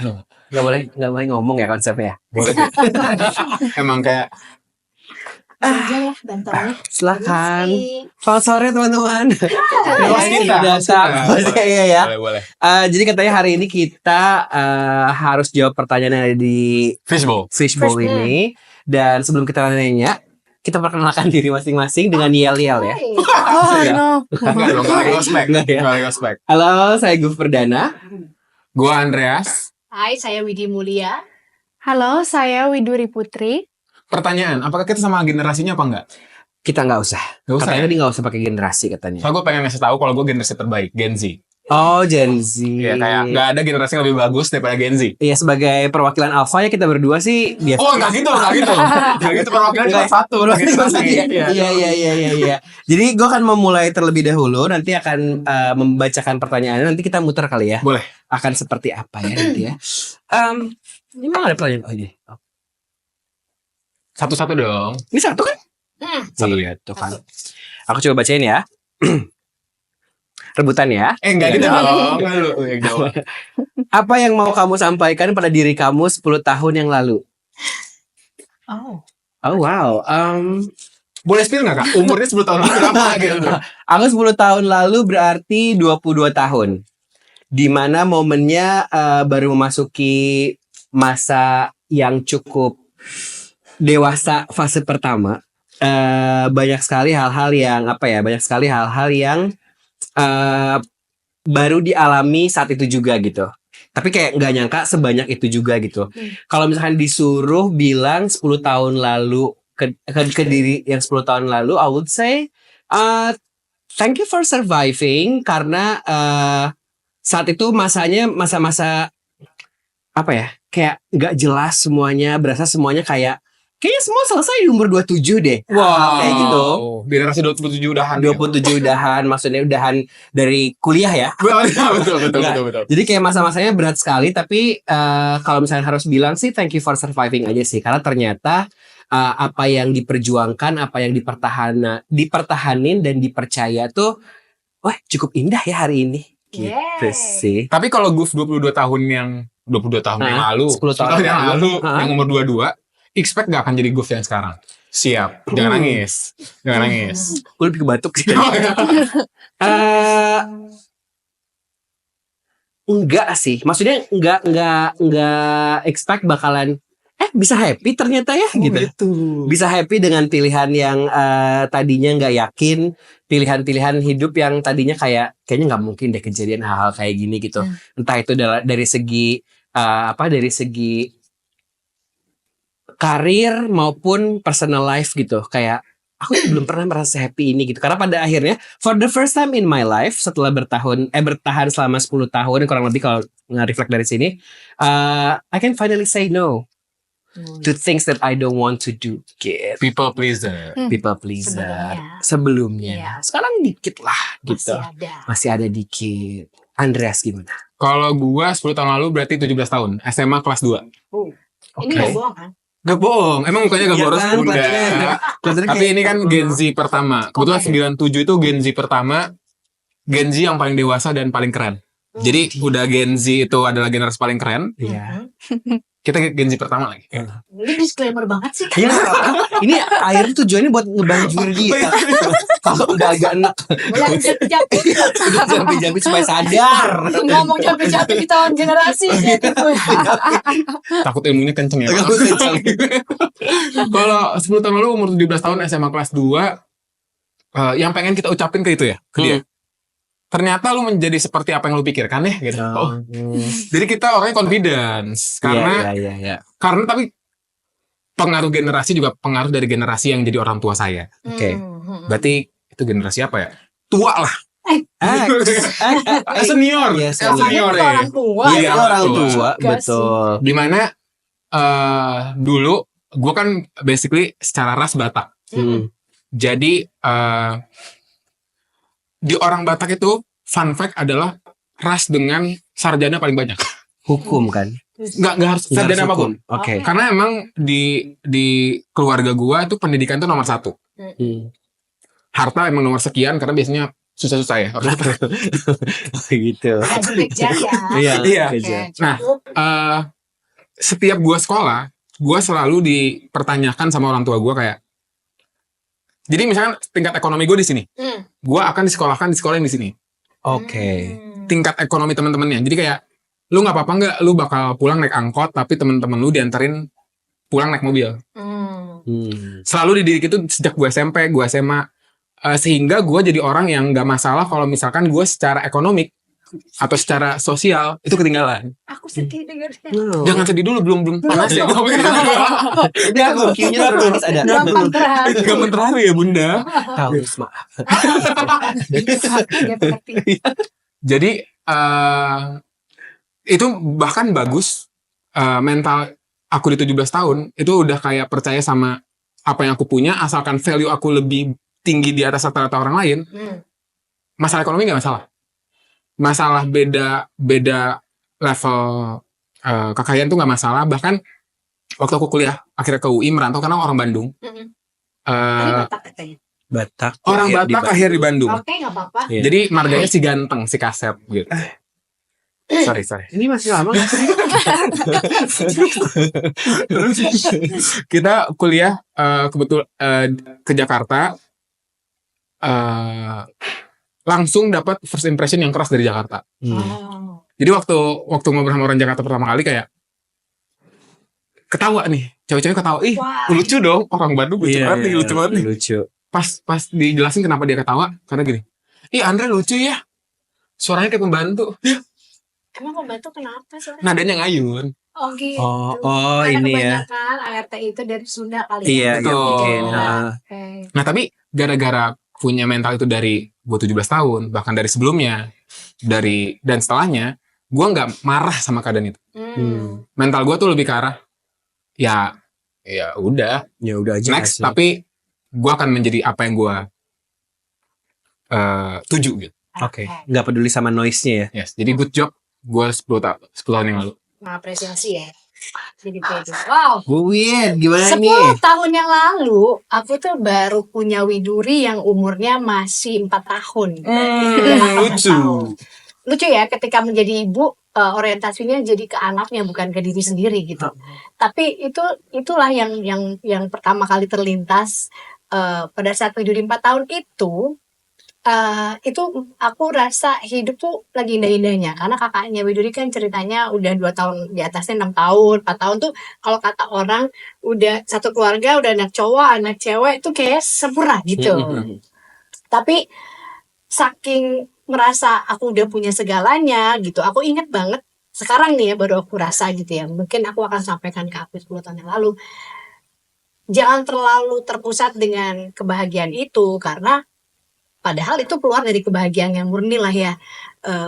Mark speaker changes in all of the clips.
Speaker 1: Nggak boleh ngomong ya konsepnya.
Speaker 2: Boleh. Emang kayak
Speaker 3: aja ya bantuannya.
Speaker 1: Silakan.
Speaker 3: Permisi.
Speaker 1: Selamat sore teman-teman. Terima kasih
Speaker 2: kita.
Speaker 1: sudah datang. Iya ya.
Speaker 2: boleh.
Speaker 1: Jadi katanya hari ini kita harus jawab pertanyaan yang ada di
Speaker 2: Fishbowl
Speaker 1: ini. Dan sebelum kita nanya, kita perkenalkan diri masing-masing dengan yel-yel ya.
Speaker 2: Enggak dong, enggak lagi ospek.
Speaker 1: Enggak ya?
Speaker 2: Enggak lagi ospek.
Speaker 1: Halo, saya Guf Perdana.
Speaker 2: Gua Andreas.
Speaker 3: Hai, saya Widi Mulia.
Speaker 4: Halo, saya Widuri Putri.
Speaker 2: Pertanyaan, apakah kita sama generasinya apa enggak?
Speaker 1: Kita nggak usah.
Speaker 2: Nggak usah
Speaker 1: Katanya
Speaker 2: ya?
Speaker 1: tadi nggak usah pakai generasi katanya.
Speaker 2: Soalnya gue pengen ngasih tahu kalau gue generasi terbaik, Gen Z.
Speaker 1: Oh, Gen Z.
Speaker 2: Iya, kayak nggak ada generasi yang lebih bagus daripada Gen Z.
Speaker 1: Iya, sebagai perwakilan Alpha ya kita berdua sih biasa.
Speaker 2: Oh, enggak gitu. Enggak gitu, perwakilan cuma satu loh.
Speaker 1: Iya. Jadi gue akan memulai terlebih dahulu. Nanti akan membacakan pertanyaannya. Nanti kita muter kali ya.
Speaker 2: Boleh.
Speaker 1: Akan seperti apa ya nanti ya. Ini memang ada pertanyaan. Oh, ini.
Speaker 2: Satu-satu dong.
Speaker 1: Ini satu kan?
Speaker 2: Satu
Speaker 1: lihat tuh kan. Aku coba bacain ya. Rebutan ya.
Speaker 2: Enggak gitu dong. Enggak lu yang jawab.
Speaker 1: Apa yang mau kamu sampaikan pada diri kamu 10 tahun yang lalu?
Speaker 3: Oh.
Speaker 1: Oh wow.
Speaker 2: Boleh spill nggak Kak? Umurnya 10 tahun lalu berapa gitu?
Speaker 1: Aku 10 tahun lalu berarti 22 tahun. Dimana momennya baru memasuki masa yang cukup dewasa fase pertama. Banyak sekali hal-hal yang baru dialami saat itu juga gitu. Tapi kayak nggak nyangka sebanyak itu juga gitu. Kalau misalkan disuruh bilang 10 tahun lalu ke diri yang 10 tahun lalu, I would say thank you for surviving, karena saat itu masanya masa-masa apa ya, kayak nggak jelas semuanya, berasa semuanya kayaknya semua selesai di umur 27 deh.
Speaker 2: Wow.
Speaker 1: Kayak gitu.
Speaker 2: Generasi 27 udahan.
Speaker 1: 27 udahan, maksudnya udahan dari kuliah ya.
Speaker 2: Betul.
Speaker 1: Jadi kayak masa-masanya berat sekali, tapi kalau misalnya harus bilang sih thank you for surviving aja sih, karena ternyata apa yang diperjuangkan, apa yang dipertahanin dan dipercaya tuh cukup indah ya hari ini. Gitu sih.
Speaker 2: Tapi kalau Guf 22 tahun yang lalu,
Speaker 1: 10 tahun
Speaker 2: yang lalu,
Speaker 1: Hah?
Speaker 2: yang umur 22, expect gak akan jadi Guf yang sekarang. Siap, jangan nangis.
Speaker 1: Gue lebih ke batuk sih. Enggak sih, maksudnya enggak expect bakalan bisa happy ternyata ya gitu. Bisa happy dengan pilihan yang tadinya nggak yakin, pilihan-pilihan hidup yang tadinya kayaknya nggak mungkin deh kejadian hal-hal kayak gini gitu. Entah itu dari segi dari segi karir maupun personal life gitu. Kayak aku belum pernah merasa happy ini gitu. Karena pada akhirnya for the first time in my life setelah bertahan selama 10 tahun kurang lebih, kalau nge-reflect dari sini, I can finally say no to things that I don't want to do. Gitu.
Speaker 2: People pleaser.
Speaker 1: Sebelumnya. Sekarang dikit lah gitu.
Speaker 3: Masih
Speaker 1: Masih ada dikit. Andreas gimana?
Speaker 2: Kalau gua 10 tahun lalu berarti 17 tahun, SMA kelas 2.
Speaker 3: Ini nggak bohong kan?
Speaker 2: Gak bohong, emang mukanya gak
Speaker 1: Iya
Speaker 2: boros
Speaker 1: kan,
Speaker 2: bunda.
Speaker 1: kelihatannya
Speaker 2: Tapi ini kan Gen Z pertama. Kebetulan 97 itu Gen Z pertama. Gen Z yang paling dewasa dan paling keren. Jadi udah Gen Z itu adalah generasi paling keren.
Speaker 1: Iya.
Speaker 2: Kita Gen Z pertama lagi.
Speaker 3: Ini disclaimer banget sih.
Speaker 1: Iya. Ini air tujuannya buat ngebanjur dia. Kalau udah agak enak,
Speaker 3: Mulai japit-japit.
Speaker 1: jampi-jampi supaya sadar.
Speaker 3: Ngomong japit-japit di tahun generasi.
Speaker 2: Takut ilmunya kenceng ya. Kalau 10 tahun lalu umur 17 tahun SMA kelas 2, yang pengen kita ucapin ke itu ya, ke dia. Ternyata lu menjadi seperti apa yang lu pikirkan ya gitu. Jadi kita orangnya confidence karena
Speaker 1: Iya.
Speaker 2: karena tapi pengaruh generasi juga pengaruh dari generasi yang jadi orang tua saya.
Speaker 1: Oke.
Speaker 2: Berarti itu generasi apa ya? Tua lah.
Speaker 1: Senior
Speaker 2: Senior. Senior ya.
Speaker 3: Orang tua.
Speaker 2: Iya,
Speaker 1: orang
Speaker 2: tua.
Speaker 1: tua,
Speaker 3: Gak
Speaker 1: betul.
Speaker 2: Dimana dulu gue kan basically secara ras Batak. Jadi di orang Batak itu fun fact adalah ras dengan sarjana paling banyak.
Speaker 1: Hukum kan?
Speaker 2: Nggak harus sarjana apapun.
Speaker 1: Oke.
Speaker 2: Karena emang di keluarga gua itu pendidikan itu nomor 1. Harta emang nomor sekian karena biasanya susah-susah ya.
Speaker 1: Gitu.
Speaker 3: Gak dikejar ya.
Speaker 1: Iya.
Speaker 2: Iya.
Speaker 1: Kerja.
Speaker 3: Oke,
Speaker 2: Nah,
Speaker 3: cukup.
Speaker 2: Setiap gue sekolah, gue selalu dipertanyakan sama orang tua gue kayak, jadi misalkan tingkat ekonomi gue di sini,
Speaker 3: Hmm.
Speaker 2: gue akan disekolahkan di sekolah yang di sini.
Speaker 1: Oke.
Speaker 2: Tingkat ekonomi teman-temannya, jadi kayak lu nggak apa-apa nggak, lu bakal pulang naik angkot, tapi teman-teman lu dianterin pulang naik mobil. Selalu dididik itu sejak gue SMP, gue SMA, sehingga gue jadi orang yang nggak masalah kalau misalkan gue secara ekonomik atau secara sosial itu ketinggalan.
Speaker 3: Aku sedih dengarnya.
Speaker 2: Jangan sedih dulu, belum panas ya.
Speaker 1: Udah, Q-nya terus ada.
Speaker 3: Gampang terharu.
Speaker 2: Gampang terharu ya bunda.
Speaker 1: Tahu, maaf.
Speaker 3: Dia pengerti.
Speaker 2: Jadi itu bahkan bagus, mental aku di 17 tahun itu udah kayak percaya sama apa yang aku punya, asalkan value aku lebih tinggi di atas rata-rata orang lain. Masalah ekonomi nggak masalah. Masalah beda level kekayaan tuh nggak masalah. Bahkan waktu aku kuliah akhirnya ke UI merantau karena orang Bandung.
Speaker 3: Ini
Speaker 2: Eh,
Speaker 3: Batak katanya.
Speaker 1: Batak.
Speaker 2: orang
Speaker 1: lahir di
Speaker 2: Batak lahir di Bandung.
Speaker 3: Oke, nggak apa-apa.
Speaker 1: Iya.
Speaker 2: Jadi marganya si ganteng, si kasep gitu. Sorry.
Speaker 1: Ini masih lama nggak sih?
Speaker 2: Terus kita kuliah ke Jakarta, langsung dapat first impression yang keras dari Jakarta.
Speaker 3: Oh.
Speaker 2: Jadi waktu ngobrol sama orang Jakarta pertama kali kayak ketawa nih, cewek-cewek ketawa, ih
Speaker 3: Wah.
Speaker 2: lucu dong, orang Bandung lucu banget nih, lucu banget nih.
Speaker 1: Lucu.
Speaker 2: Pas dijelasin kenapa dia ketawa, karena gini, ih Andre lucu ya, suaranya kayak pembantu,
Speaker 3: Emang pembantu kenapa sih?
Speaker 2: nadanya ngayun.
Speaker 3: Oh gitu.
Speaker 1: Oh,
Speaker 3: Karena
Speaker 1: ini ya.
Speaker 3: kebanyakan ART itu dari Sunda kali
Speaker 1: Iya,
Speaker 3: ya.
Speaker 1: iya
Speaker 2: Betul.
Speaker 1: mungkin.
Speaker 3: Oke.
Speaker 2: Nah tapi gara-gara punya mental itu dari gue 17 tahun, bahkan dari sebelumnya, dan setelahnya, gue nggak marah sama keadaan itu. Mental gue tuh lebih ke arah, ya udah,
Speaker 1: Ya udah aja.
Speaker 2: next.
Speaker 1: hasil.
Speaker 2: Tapi gue akan menjadi apa yang gue tuju gitu.
Speaker 1: Oke. Nggak peduli sama noise-nya ya.
Speaker 2: Yes. Jadi good job, gue 10 tahun yang lalu.
Speaker 3: Mengapresiasi ya. Jadi pede. Wow.
Speaker 1: Bu Win, gimana
Speaker 3: 10
Speaker 1: nih?
Speaker 3: tahun yang lalu, aku tuh baru punya widuri yang umurnya masih 4 tahun.
Speaker 2: Lucu.
Speaker 3: Lucu ya, ketika menjadi ibu, orientasinya jadi ke anaknya, bukan ke diri sendiri gitu. Tapi itulah yang pertama kali terlintas pada saat widuri 4 tahun itu aku rasa hidup tuh lagi indah-indahnya, karena kakaknya Widuri kan ceritanya udah 2 tahun di atasnya, 6 tahun 4 tahun tuh kalau kata orang udah satu keluarga, udah anak cowok anak cewek tuh kayak sempurna gitu. Tapi saking merasa aku udah punya segalanya gitu, aku inget banget sekarang nih ya, baru aku rasa gitu ya, mungkin aku akan sampaikan ke aku 10 tahun yang lalu, jangan terlalu terpusat dengan kebahagiaan itu, karena padahal itu keluar dari kebahagiaan yang murni lah ya.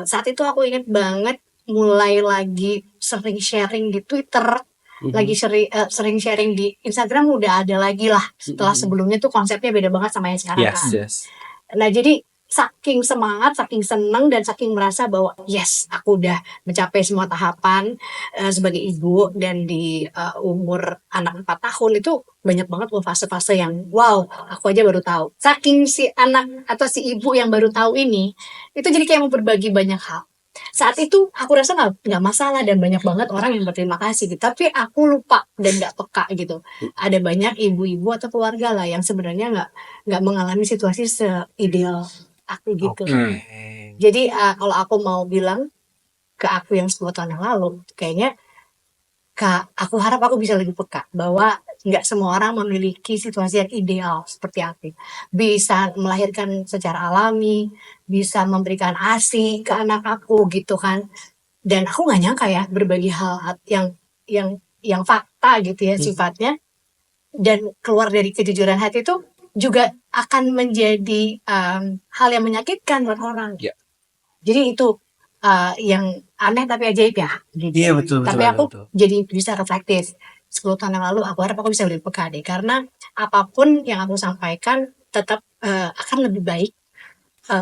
Speaker 3: Saat itu aku inget banget mulai lagi sering sharing di Twitter, lagi sering sharing di Instagram udah ada lagi lah. Setelah sebelumnya tuh konsepnya beda banget sama yang sekarang kan.
Speaker 1: Yes.
Speaker 3: Nah jadi saking semangat, saking seneng, dan saking merasa bahwa yes, aku udah mencapai semua tahapan sebagai ibu, dan di umur anak 4 tahun itu banyak banget loh fase-fase yang wow, aku aja baru tahu. Saking si anak atau si ibu yang baru tahu ini, itu jadi kayak mau berbagi banyak hal. Saat itu aku rasa nggak masalah, dan banyak banget orang yang berterima kasih gitu. Tapi aku lupa dan nggak peka gitu. Ada banyak ibu-ibu atau keluarga lah yang sebenarnya nggak mengalami situasi seideal aku gitu. Jadi kalau aku mau bilang ke aku yang 10 tahun yang lalu, kayaknya Kak, aku harap aku bisa lebih peka bahwa nggak semua orang memiliki situasi yang ideal seperti aku. Bisa melahirkan secara alami, bisa memberikan ASI ke anak aku gitu kan. Dan aku nggak nyangka ya berbagi hal yang fakta gitu ya sifatnya, dan keluar dari kejujuran hati itu juga akan menjadi hal yang menyakitkan buat orang.
Speaker 1: Ya.
Speaker 3: Jadi itu yang aneh tapi ajaib ya. Gitu.
Speaker 1: Iya betul.
Speaker 3: Tapi aku jadi bisa reflektif. 10 tahun yang lalu aku harap aku bisa lebih peka deh, karena apapun yang aku sampaikan tetap akan lebih baik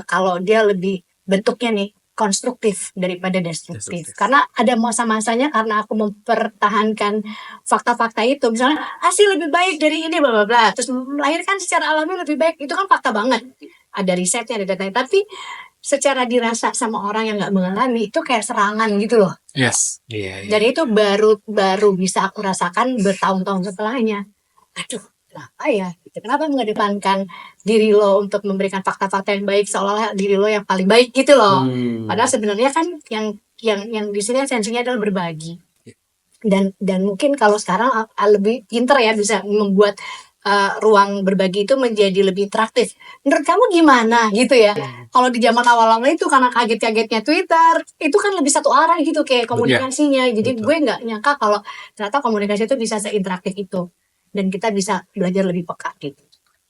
Speaker 3: kalau dia lebih bentuknya nih konstruktif daripada destruktif. Karena ada masa-masanya, karena aku mempertahankan fakta-fakta itu, misalnya hasil lebih baik dari ini bla bla bla, terus melahirkan secara alami lebih baik, itu kan fakta banget. ada risetnya, ada datanya. Tapi secara dirasa sama orang yang nggak mengalami itu kayak serangan gitu loh.
Speaker 2: Yes.
Speaker 1: Iya.
Speaker 3: Jadi itu baru bisa aku rasakan bertahun-tahun setelahnya. Aduh, kenapa ya? Gitu. Kenapa mengedepankan diri lo untuk memberikan fakta-fakta yang baik seolah diri lo yang paling baik gitu loh. Padahal sebenarnya kan yang di sini esensinya adalah berbagi. Dan mungkin kalau sekarang lebih pinter ya bisa membuat ruang berbagi itu menjadi lebih interaktif. Menurut kamu gimana gitu ya? Kalau di zaman awal-awal itu karena kaget-kagetnya Twitter, itu kan lebih satu arah gitu kayak komunikasinya. Jadi
Speaker 1: Betul.
Speaker 3: gue nggak nyangka kalau ternyata komunikasi itu bisa seinteraktif itu dan kita bisa belajar lebih peka gitu.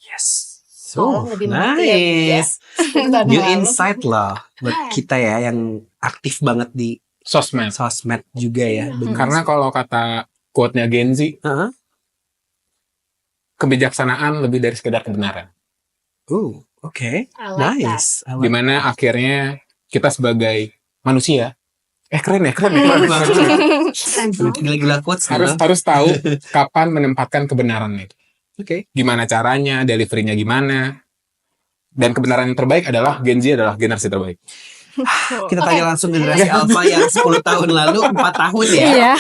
Speaker 1: Yes.
Speaker 3: Tolong lebih mengerti ya, Bu, ya.
Speaker 1: Nice.
Speaker 3: Tahun
Speaker 1: New
Speaker 3: lalu.
Speaker 1: insight loh buat kita ya yang aktif banget di
Speaker 2: Sosmed.
Speaker 1: sosmed juga ya. Bener.
Speaker 2: Karena kalau kata quote-nya Gen Z,
Speaker 1: Heeh.
Speaker 2: kebijaksanaan lebih dari sekedar kebenaran.
Speaker 1: Oke.
Speaker 3: I like that.
Speaker 1: Nice. I like
Speaker 2: Dimana akhirnya kita sebagai manusia, keren ya.
Speaker 1: Gila-gila quotes.
Speaker 2: harus tahu kapan menempatkan kebenaran itu.
Speaker 1: Oke.
Speaker 2: Gimana caranya, delivery-nya gimana. Dan kebenaran yang terbaik adalah Gen Z adalah generasi terbaik.
Speaker 1: Kita tanya langsung generasi Alpha yang 10 tahun lalu 4 tahun ya.
Speaker 4: Iya.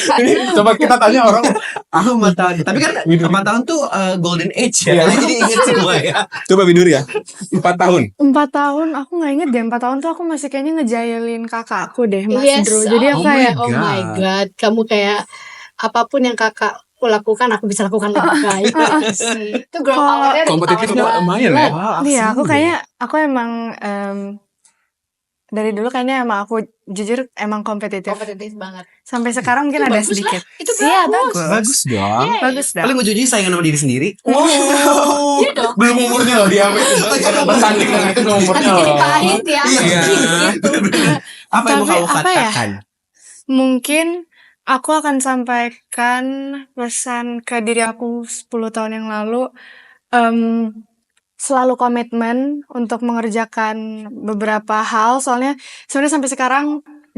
Speaker 2: Coba kita tanya orang.
Speaker 1: Aku 4 tahun. Tapi kan 4 tahun tuh golden age ya.
Speaker 2: Iya.
Speaker 1: Jadi inget semua ya.
Speaker 2: Coba Bidur ya. 4 tahun.
Speaker 4: 4 tahun, aku nggak inget deh. 4 tahun tuh aku masih kayaknya ngejailin kakakku deh, Mas
Speaker 3: Yes.
Speaker 4: Drew. Jadi aku
Speaker 1: Oh my
Speaker 4: kayak,
Speaker 3: Oh my
Speaker 1: God.
Speaker 3: god, kamu kayak apapun yang kakakku lakukan, aku bisa lakukan lebih baik. Itu girl
Speaker 4: Kalau
Speaker 3: power-nya ada di
Speaker 2: Kompetitifnya
Speaker 3: tahun
Speaker 2: lumayan ya.
Speaker 1: Wow,
Speaker 4: iya, aku
Speaker 1: absolutely.
Speaker 4: kayaknya, aku emang dari dulu kayaknya emang aku jujur emang kompetitif.
Speaker 3: kompetitif banget.
Speaker 4: Sampai sekarang mungkin
Speaker 3: Itu
Speaker 4: ada
Speaker 3: bagus
Speaker 4: sedikit.
Speaker 3: lah, itu
Speaker 4: Iya,
Speaker 3: bagus.
Speaker 1: Bagus dong.
Speaker 3: Yeay.
Speaker 4: Bagus dah.
Speaker 1: Paling ujung-ujungnya saingan sama diri sendiri.
Speaker 3: Iya dong.
Speaker 2: Belum umurnya loh dia. Bersanding dengan itu belum umurnya
Speaker 3: Nanti jadi
Speaker 2: loh.
Speaker 3: pahit ya.
Speaker 2: Iya.
Speaker 3: Gitu.
Speaker 1: Apa yang mau
Speaker 4: Tapi
Speaker 1: kamu
Speaker 4: apa ya?
Speaker 1: katakan?
Speaker 4: Mungkin aku akan sampaikan pesan ke diri aku 10 tahun yang lalu. Selalu komitmen untuk mengerjakan beberapa hal. Soalnya sebenarnya sampai sekarang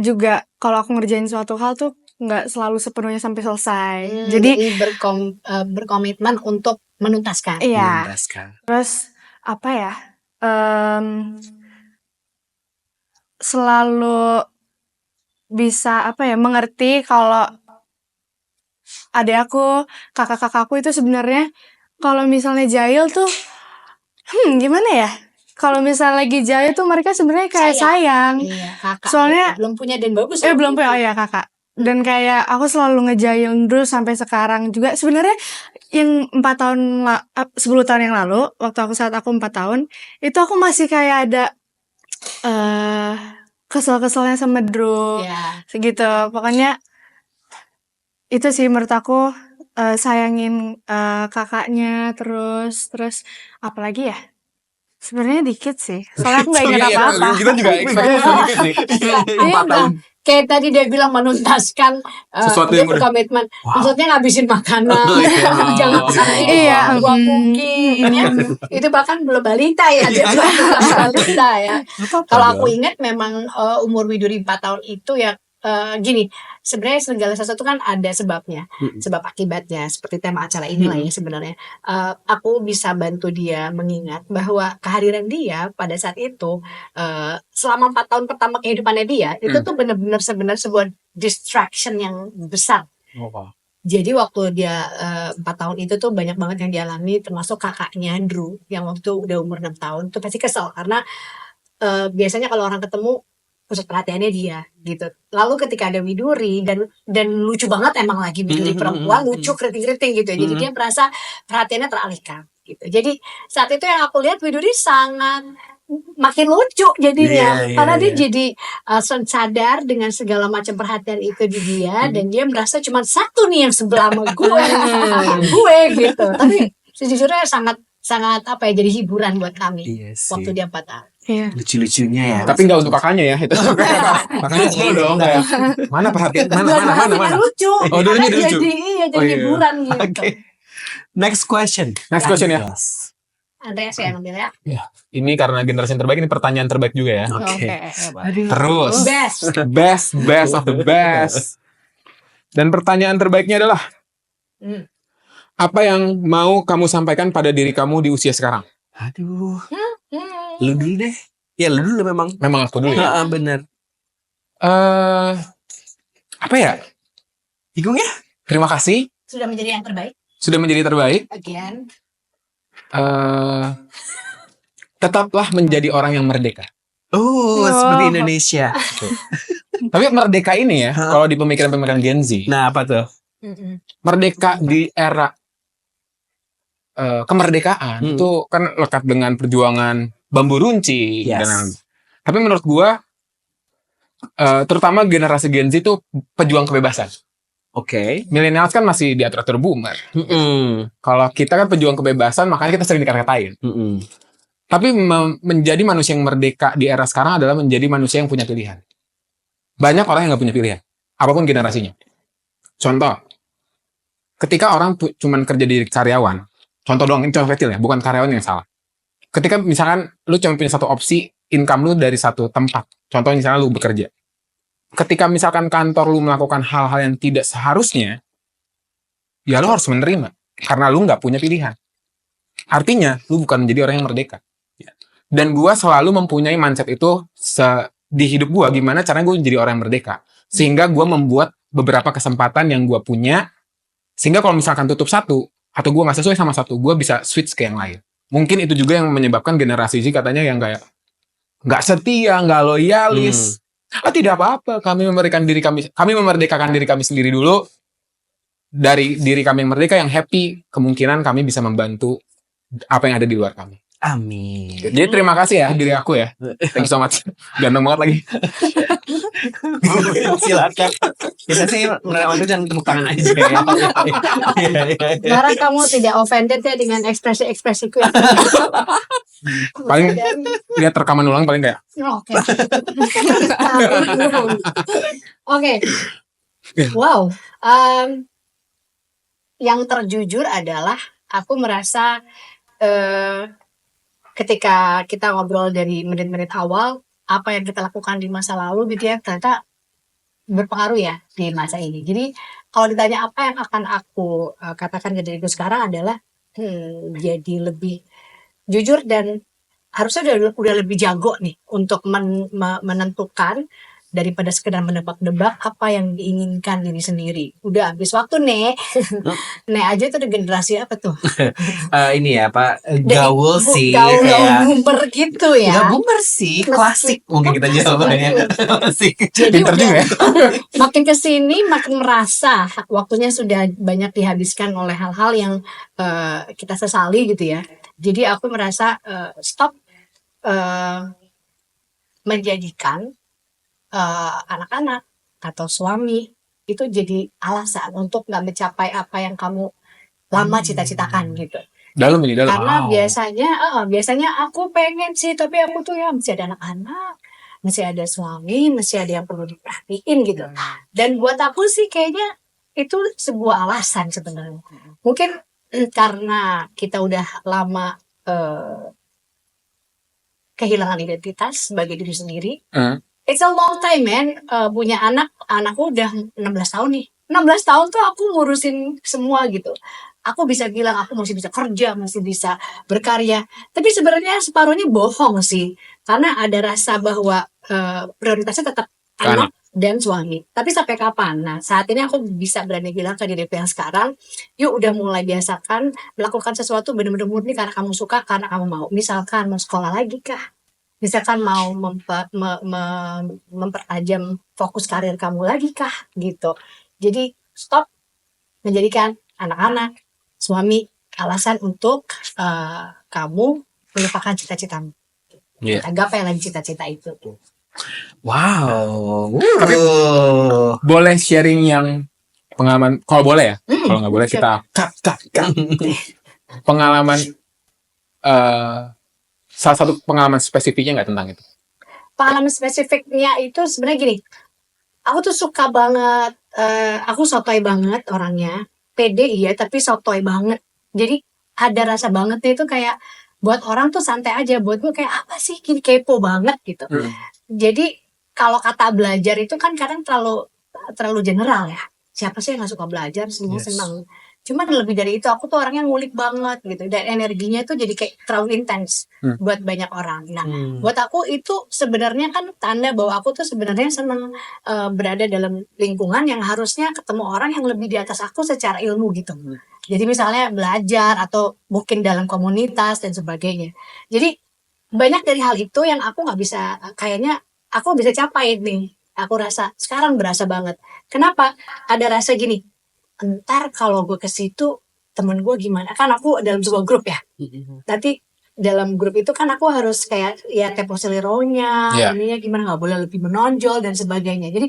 Speaker 4: juga kalau aku ngerjain suatu hal tuh nggak selalu sepenuhnya sampai selesai. Jadi
Speaker 3: berkomitmen untuk menuntaskan.
Speaker 4: iya.
Speaker 1: Menuntaskan.
Speaker 4: Terus apa ya? Selalu bisa apa ya? Mengerti kalau adik aku, kakak-kakakku itu sebenarnya kalau misalnya jahil tuh, gimana ya? Kalau misalnya lagi jahil tuh mereka sebenarnya kayak sayang.
Speaker 3: Iya, kakak.
Speaker 4: Soalnya-
Speaker 3: belum punya dan bagus.
Speaker 4: Belum punya, oh ya kakak. Dan kayak aku selalu ngejailin terus sampai sekarang juga. Sebenarnya yang 10 tahun yang lalu, waktu saat aku 4 tahun, itu aku masih kayak ada kesel-keselnya sama Drew.
Speaker 3: Iya.
Speaker 4: Segitu. Pokoknya itu sih menurut aku sayangin kakaknya terus apalagi ya? Sebenarnya dikit sih. Soalnya aku nggak ingat
Speaker 2: Iya,
Speaker 4: apa-apa.
Speaker 2: kita juga expect sedikit sih.
Speaker 3: Iya,
Speaker 2: 4 tahun.
Speaker 3: Kayak tadi dia bilang menuntaskan
Speaker 2: Sesuatu
Speaker 3: dia
Speaker 2: yang udah-
Speaker 3: berkomitmen. Maksudnya ngabisin makanan,
Speaker 1: Oh, iya.
Speaker 3: jangan
Speaker 1: Oh,
Speaker 3: sampai
Speaker 4: iya.
Speaker 3: buang mungkin ya. Itu bahkan belum balita ya, dia belum balita ya. Kalau aku ingat memang umur Widuri 4 tahun itu ya gini, sebenarnya segala sesuatu kan ada sebabnya, sebab akibatnya. Seperti tema acara inilah ya sebenarnya. Aku bisa bantu dia mengingat bahwa kehadiran dia pada saat itu selama 4 tahun pertama kehidupannya dia itu tuh benar-benar sebenarnya sebuah distraction yang besar. Jadi waktu dia 4 tahun itu tuh banyak banget yang dialami, termasuk kakaknya Drew yang waktu itu udah umur 6 tahun tuh pasti kesel karena biasanya kalau orang ketemu pusat perhatiannya dia gitu. Lalu ketika ada Widuri dan lucu banget emang lagi Widuri perempuan lucu keriting-keriting gitu. Jadi dia merasa perhatiannya teralihkan gitu. Jadi saat itu yang aku lihat Widuri sangat makin lucu jadinya karena dia jadi sadar dengan segala macam perhatian itu di dia dan dia merasa cuma satu nih yang sebelah sama gue gitu. Tapi sejujurnya sangat apa ya, jadi hiburan buat kami
Speaker 1: Iya sih.
Speaker 3: waktu dia 4 tahun.
Speaker 4: Iya.
Speaker 1: Lucu-lucunya ya.
Speaker 2: Tapi nggak untuk kakaknya ya. Itu kakaknya cool dong kayak mana perhatian mana.
Speaker 3: Lucu.
Speaker 2: Oh,
Speaker 3: karena
Speaker 2: dulunya lucu.
Speaker 3: jadi
Speaker 2: Oh, iya.
Speaker 3: hiburan gitu.
Speaker 1: Oke. Next question.
Speaker 2: Next question ya.
Speaker 3: Andreas yang ambil ya.
Speaker 2: Ini karena generasi yang terbaik, ini pertanyaan terbaik juga ya.
Speaker 1: Oke.
Speaker 2: Terus
Speaker 3: Best.
Speaker 2: best of the best. Dan pertanyaan terbaiknya adalah apa yang mau kamu sampaikan pada diri kamu di usia sekarang?
Speaker 1: Aduh. Lu dulu deh. Ya lu dulu memang.
Speaker 2: Memang aku dulu ya.
Speaker 1: Bener.
Speaker 2: Apa ya?
Speaker 1: Bingung ya?
Speaker 2: Terima kasih
Speaker 3: Sudah menjadi yang terbaik.
Speaker 2: sudah menjadi terbaik.
Speaker 3: Again.
Speaker 2: Eh, Tetaplah menjadi orang yang merdeka.
Speaker 1: Seperti Indonesia.
Speaker 2: Tapi merdeka ini ya, kalau di pemikiran-pemikiran Gen Z,
Speaker 1: Nah, apa tuh?
Speaker 2: merdeka di era kemerdekaan itu kan lekat dengan perjuangan bambu runcing.
Speaker 1: Yes.
Speaker 2: Tapi menurut gua, terutama generasi Gen Z itu pejuang kebebasan.
Speaker 1: Oke.
Speaker 2: Millennials kan masih diatur-atur boomer. Kalau kita kan pejuang kebebasan, makanya kita sering dikata-katain. Tapi menjadi manusia yang merdeka di era sekarang adalah menjadi manusia yang punya pilihan. Banyak orang yang nggak punya pilihan, apapun generasinya. Contoh, ketika orang cuman kerja di karyawan, contoh doang, ini contoh kecil ya, bukan karyawan yang salah. Ketika misalkan lu cuma punya satu opsi income lu dari satu tempat, contoh misalnya lu bekerja. Ketika misalkan kantor lu melakukan hal-hal yang tidak seharusnya, ya lu harus menerima, karena lu nggak punya pilihan. Artinya, lu bukan menjadi orang yang merdeka. Dan gua selalu mempunyai mindset itu di hidup gua, gimana caranya gue menjadi orang yang merdeka. Sehingga gua membuat beberapa kesempatan yang gua punya, sehingga kalau misalkan tutup satu, atau gua nggak sesuai sama satu, gua bisa switch ke yang lain. Mungkin itu juga yang menyebabkan generasi Z katanya yang kayak nggak setia, nggak loyalis. Tidak apa-apa, kami memerdekakan diri kami sendiri dulu. Dari diri kami yang merdeka, yang happy, kemungkinan kami bisa membantu apa yang ada di luar kami.
Speaker 1: Amin.
Speaker 2: Jadi terima kasih ya diri aku ya. Thank you so much. Ganteng banget lagi.
Speaker 1: Silakan. Kita sih waktu jangan tepuk tangan aja ya.
Speaker 3: Sekarang kamu tidak offended ya dengan ekspresi-ekspresiku ya?
Speaker 2: Paling lihat rekaman ulang paling kayak.
Speaker 3: Oke. Oke. Wow. Yang terjujur adalah aku merasa ketika kita ngobrol dari menit-menit awal, apa yang kita lakukan di masa lalu gitu ya, ternyata berpengaruh ya di masa ini. Jadi kalau ditanya apa yang akan aku katakan ke diriku sekarang adalah jadi lebih jujur dan harusnya udah lebih jago nih untuk menentukan daripada sekedar menebak-nebak apa yang diinginkan diri sendiri. Udah habis waktu Nek. Nek aja itu udah generasi apa tuh?
Speaker 1: Ini ya Pak, gaul sih.
Speaker 3: Gaul
Speaker 1: Kayak
Speaker 3: boomer gitu ya.
Speaker 1: Gak boomer sih, klasik mungkin kita jawabannya. Klasik.
Speaker 3: Jadi
Speaker 2: Pinter juga ya.
Speaker 3: makin kesini makin merasa waktunya sudah banyak dihabiskan oleh hal-hal yang kita sesali gitu ya. Jadi aku merasa stop menjadikan anak-anak atau suami itu jadi alasan untuk nggak mencapai apa yang kamu lama cita-citakan gitu.
Speaker 2: Dalam ini, dalam.
Speaker 3: Karena biasanya aku pengen sih, tapi aku tuh ya masih ada anak-anak, masih ada suami, masih ada yang perlu diperhatiin gitu. Dan buat aku sih kayaknya itu sebuah alasan sebenarnya. Mungkin karena kita udah lama kehilangan identitas sebagai diri sendiri. It's a long time man, punya anakku udah 16 tahun nih. 16 tahun tuh aku ngurusin semua gitu. Aku bisa bilang aku masih bisa kerja, masih bisa berkarya. Tapi sebenarnya separuhnya bohong sih. Karena ada rasa bahwa prioritasnya tetap anak dan suami. Tapi sampai kapan? Nah saat ini aku bisa berani bilang ke diriku yang sekarang, yuk udah mulai biasakan melakukan sesuatu benar-benar murni karena kamu suka, karena kamu mau. Misalkan mau sekolah lagi kah? Misalkan mau mempertajam fokus karir kamu lagi kah gitu. Jadi stop menjadikan anak-anak, suami alasan untuk kamu melupakan cita-citamu. Gapai lagi cita-cita itu.
Speaker 1: Wow.
Speaker 2: Tapi boleh sharing yang pengalaman, kalau boleh ya, kalau nggak boleh kita cut. Pengalaman salah satu pengalaman spesifiknya nggak tentang itu?
Speaker 3: Pengalaman spesifiknya itu sebenarnya gini, aku tuh suka banget, aku sotoy banget orangnya, pede iya tapi sotoy banget. Jadi ada rasa bangetnya itu kayak buat orang tuh santai aja, buat gue kayak apa sih, gini kepo banget gitu. Jadi kalau kata belajar itu kan kadang terlalu general ya. Siapa sih yang nggak suka belajar? Semua senang. Cuman lebih dari itu aku tuh orangnya ngulik banget gitu dan energinya tuh jadi kayak terlalu intens buat banyak orang. Nah, buat aku itu sebenarnya kan tanda bahwa aku tuh sebenarnya senang berada dalam lingkungan yang harusnya ketemu orang yang lebih di atas aku secara ilmu gitu. Jadi misalnya belajar atau mungkin dalam komunitas dan sebagainya. Jadi banyak dari hal itu yang aku nggak bisa, kayaknya aku bisa capai nih. Aku rasa sekarang berasa banget. Kenapa? Ada rasa gini. Entar kalau gue ke situ temen gue gimana? Kan aku dalam sebuah grup ya. Nanti dalam grup itu kan aku harus kayak ya tempo selironya,
Speaker 2: Iya.
Speaker 3: ininya gimana, nggak boleh lebih menonjol dan sebagainya. Jadi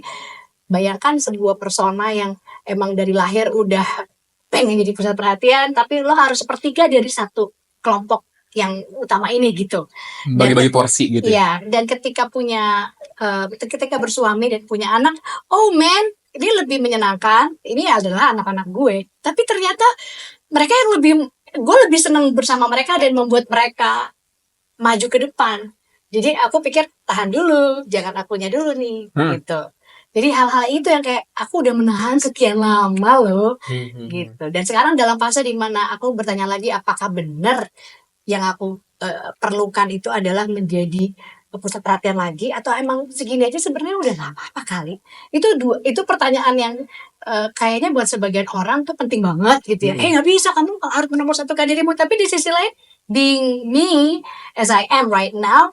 Speaker 3: bayangkan sebuah persona yang emang dari lahir udah pengen jadi pusat perhatian, tapi lo harus sepertiga dari satu kelompok yang utama ini gitu.
Speaker 2: Bagi-bagi porsi gitu ya.
Speaker 3: Iya, dan ketika bersuami dan punya anak, oh man, ini lebih menyenangkan. Ini adalah anak-anak gue. Tapi ternyata mereka yang gue lebih senang bersama mereka dan membuat mereka maju ke depan. Jadi aku pikir tahan dulu, jangan akunya dulu nih, gitu. Jadi hal-hal itu yang kayak aku udah menahan sekian lama loh, gitu. Dan sekarang dalam fase dimana aku bertanya lagi apakah benar yang aku perlukan itu adalah menjadi pusat perhatian lagi atau emang segini aja sebenarnya udah gak apa-apa kali. Itu pertanyaan yang kayaknya buat sebagian orang tuh penting banget gitu ya. Nggak bisa, kamu harus menomorsatukan dirimu. Tapi di sisi lain, being me as I am right now,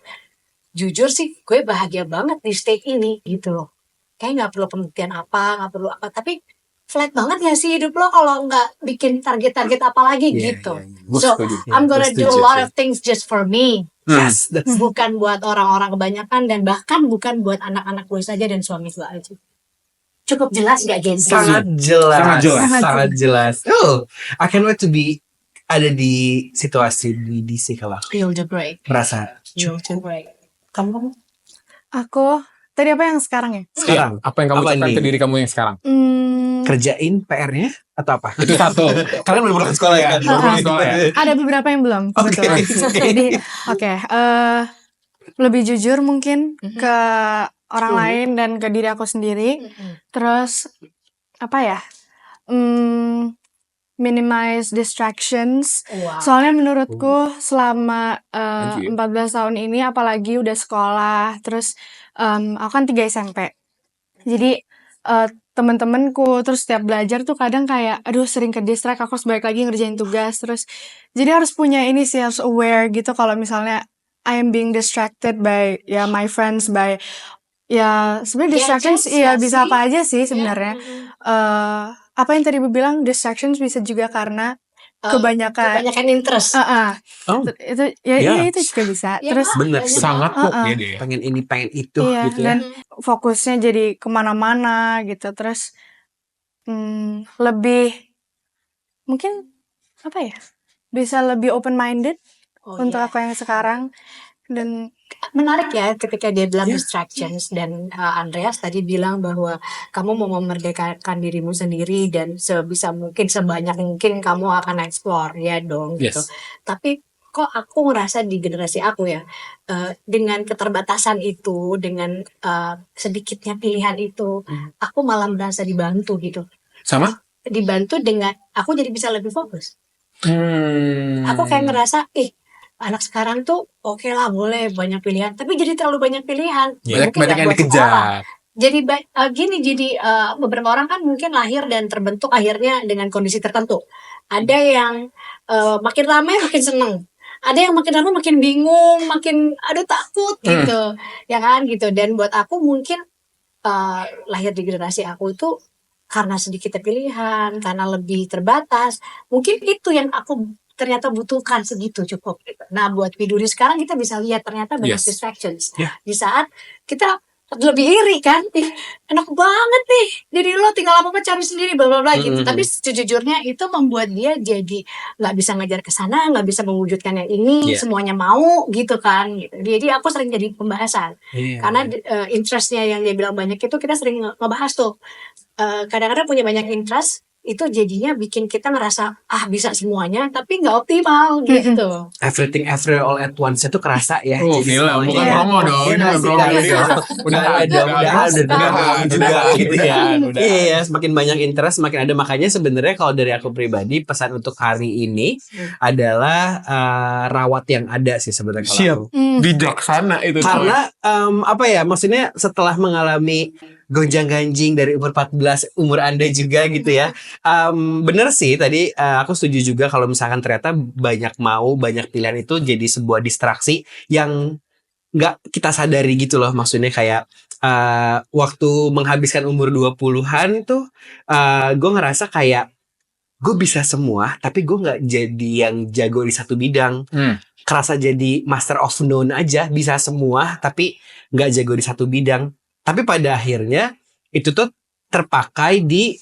Speaker 3: jujur sih gue bahagia banget di state ini gitu loh. Kayak nggak perlu pembuktian nggak perlu apa, tapi flat banget gak sih hidup lo kalau nggak bikin target-target apa lagi gitu.
Speaker 2: Gue
Speaker 3: So
Speaker 2: setuju.
Speaker 3: I'm gonna
Speaker 1: gue
Speaker 3: do a
Speaker 1: setuju
Speaker 3: lot
Speaker 1: sih.
Speaker 3: of things just for me.
Speaker 1: Yes, that's
Speaker 3: Bukan buat orang-orang kebanyakan dan bahkan bukan buat anak-anak gue saja dan suami gue aja. Cukup jelas gak Gen Z?
Speaker 1: sangat jelas.
Speaker 2: Sangat jelas.
Speaker 1: Sangat jelas. Oh, I can't wait to be ada di situasi di DC kalau aku
Speaker 3: You'll do great.
Speaker 1: merasa
Speaker 3: You'll do great. Kamu?
Speaker 4: Aku tadi apa yang sekarang ya?
Speaker 1: sekarang
Speaker 2: Apa yang kamu
Speaker 1: Apa
Speaker 2: ucapkan
Speaker 1: nih?
Speaker 2: ke diri kamu yang sekarang?
Speaker 1: kerjain PR-nya atau apa?
Speaker 2: Itu satu.
Speaker 1: Kalian belum pulang sekolah ya?
Speaker 2: Belum pulang sekolah ya?
Speaker 4: Ada beberapa yang belum kebetulan. Jadi lebih jujur mungkin ke orang lain dan ke diri aku sendiri. Terus apa ya? Minimize distractions.
Speaker 3: Wow.
Speaker 4: Soalnya menurutku selama
Speaker 2: Thank you.
Speaker 4: 14 tahun ini apalagi udah sekolah, terus aku kan 3 SMP. Jadi temen-temenku terus setiap belajar tuh kadang kayak aduh sering ke distract, aku harus balik lagi ngerjain tugas, terus jadi harus punya ini sih, harus aware gitu kalau misalnya I am being distracted by my friends, by sebenarnya distractions
Speaker 3: Gadgets gak
Speaker 4: bisa
Speaker 3: sih?
Speaker 4: apa aja sih sebenarnya. Apa yang tadi Bu bilang, distractions bisa juga karena kebanyakan
Speaker 3: Interest.
Speaker 1: Oh,
Speaker 4: itu
Speaker 1: Ya.
Speaker 4: itu juga bisa.
Speaker 3: Ya,
Speaker 4: Terus
Speaker 3: Kak.
Speaker 1: bener
Speaker 3: Banyak
Speaker 1: sih.
Speaker 2: Sangat kok
Speaker 4: Heeh.
Speaker 2: ya dia.
Speaker 1: Pengen ini, pengen itu
Speaker 4: iya,
Speaker 1: gitu ya.
Speaker 4: dan fokusnya jadi kemana-mana gitu. Terus lebih mungkin apa ya, bisa lebih open minded
Speaker 3: Oh,
Speaker 4: untuk
Speaker 3: iya.
Speaker 4: aku yang sekarang. Dan
Speaker 3: Menarik ya ketika dia bilang distractions dan Andreas tadi bilang bahwa kamu mau memerdekakan dirimu sendiri dan sebisa mungkin sebanyak mungkin kamu akan explore ya dong gitu.
Speaker 2: Yes.
Speaker 3: Tapi kok aku ngerasa di generasi aku ya dengan keterbatasan itu, dengan sedikitnya pilihan itu, aku malah merasa dibantu gitu.
Speaker 2: Sama?
Speaker 3: Dibantu dengan aku jadi bisa lebih fokus. Aku kayak ngerasa anak sekarang tuh oke lah boleh banyak pilihan, tapi jadi terlalu banyak pilihan.
Speaker 2: Banyak
Speaker 3: Mungkin nggak
Speaker 2: yang
Speaker 3: buat sekolah.
Speaker 2: dikejar.
Speaker 3: Jadi jadi beberapa orang kan mungkin lahir dan terbentuk akhirnya dengan kondisi tertentu. Ada yang makin ramai makin seneng. Ada yang makin lama makin bingung, makin aduh takut gitu. Ya kan gitu. Dan buat aku mungkin lahir di generasi aku itu karena sedikit pilihan, karena lebih terbatas. Mungkin itu yang aku ternyata butuhkan segitu cukup. Nah buat Widuri sekarang kita bisa lihat ternyata banyak
Speaker 2: Yes.
Speaker 3: distractions.
Speaker 2: Yeah.
Speaker 3: Di saat kita lebih iri kan, enak banget nih, jadi lo tinggal apa-apa cari sendiri bla bla bla gitu. Tapi sejujurnya itu membuat dia jadi nggak bisa ngejar ke sana, nggak bisa mewujudkan yang ini,
Speaker 1: Yeah.
Speaker 3: semuanya mau gitu kan. Gitu. Jadi aku sering jadi pembahasan
Speaker 1: Iya.
Speaker 3: karena interestnya yang dia bilang banyak itu kita sering ngebahas tuh. Kadang-kadang punya banyak interest, itu jadinya bikin kita ngerasa bisa semuanya tapi nggak optimal gitu.
Speaker 1: Everything Everywhere All at Once itu kerasa ya.
Speaker 2: Oh,
Speaker 1: Jadi
Speaker 2: film,
Speaker 1: semuanya-
Speaker 2: bukan
Speaker 3: Iya.
Speaker 2: promo dong.
Speaker 1: Iya,
Speaker 2: Ini bukan
Speaker 1: sih,
Speaker 2: promo.
Speaker 1: kan,
Speaker 2: Ini
Speaker 1: udah
Speaker 2: udah
Speaker 1: mudah-mudahan juga gitu ya.
Speaker 2: Udah.
Speaker 1: Iya, semakin banyak interest semakin ada. Makanya sebenarnya kalau dari aku pribadi pesan untuk hari ini adalah rawat yang ada sih sebenarnya kalau
Speaker 2: Siap.
Speaker 1: aku.
Speaker 2: Bijaksana itu.
Speaker 1: Karena apa ya, maksudnya setelah mengalami gonjang-ganjing dari umur 14, umur Anda juga gitu ya. Bener sih tadi aku setuju juga kalau misalkan ternyata banyak banyak pilihan itu jadi sebuah distraksi yang nggak kita sadari gitu loh. Maksudnya kayak waktu menghabiskan umur 20-an tuh gue ngerasa kayak gue bisa semua tapi gue nggak jadi yang jago di satu bidang. Kerasa jadi master of none aja, bisa semua tapi nggak jago di satu bidang. Tapi pada akhirnya itu tuh terpakai di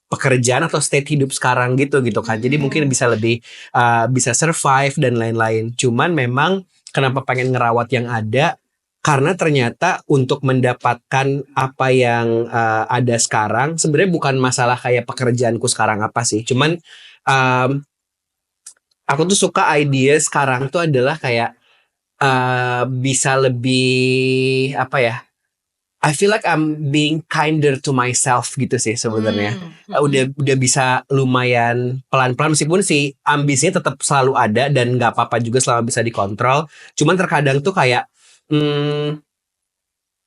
Speaker 1: pekerjaan atau state hidup sekarang gitu kan. Jadi mungkin bisa lebih bisa survive dan lain-lain. Cuman memang kenapa pengen ngerawat yang ada, karena ternyata untuk mendapatkan apa yang ada sekarang sebenarnya bukan masalah kayak pekerjaanku sekarang apa sih. Cuman aku tuh suka ide sekarang tuh adalah kayak bisa lebih apa ya? I feel like I'm being kinder to myself gitu sih sebenarnya. Udah bisa lumayan pelan-pelan, meskipun si ambisinya tetap selalu ada dan nggak apa-apa juga selama bisa dikontrol. Cuman terkadang tuh kayak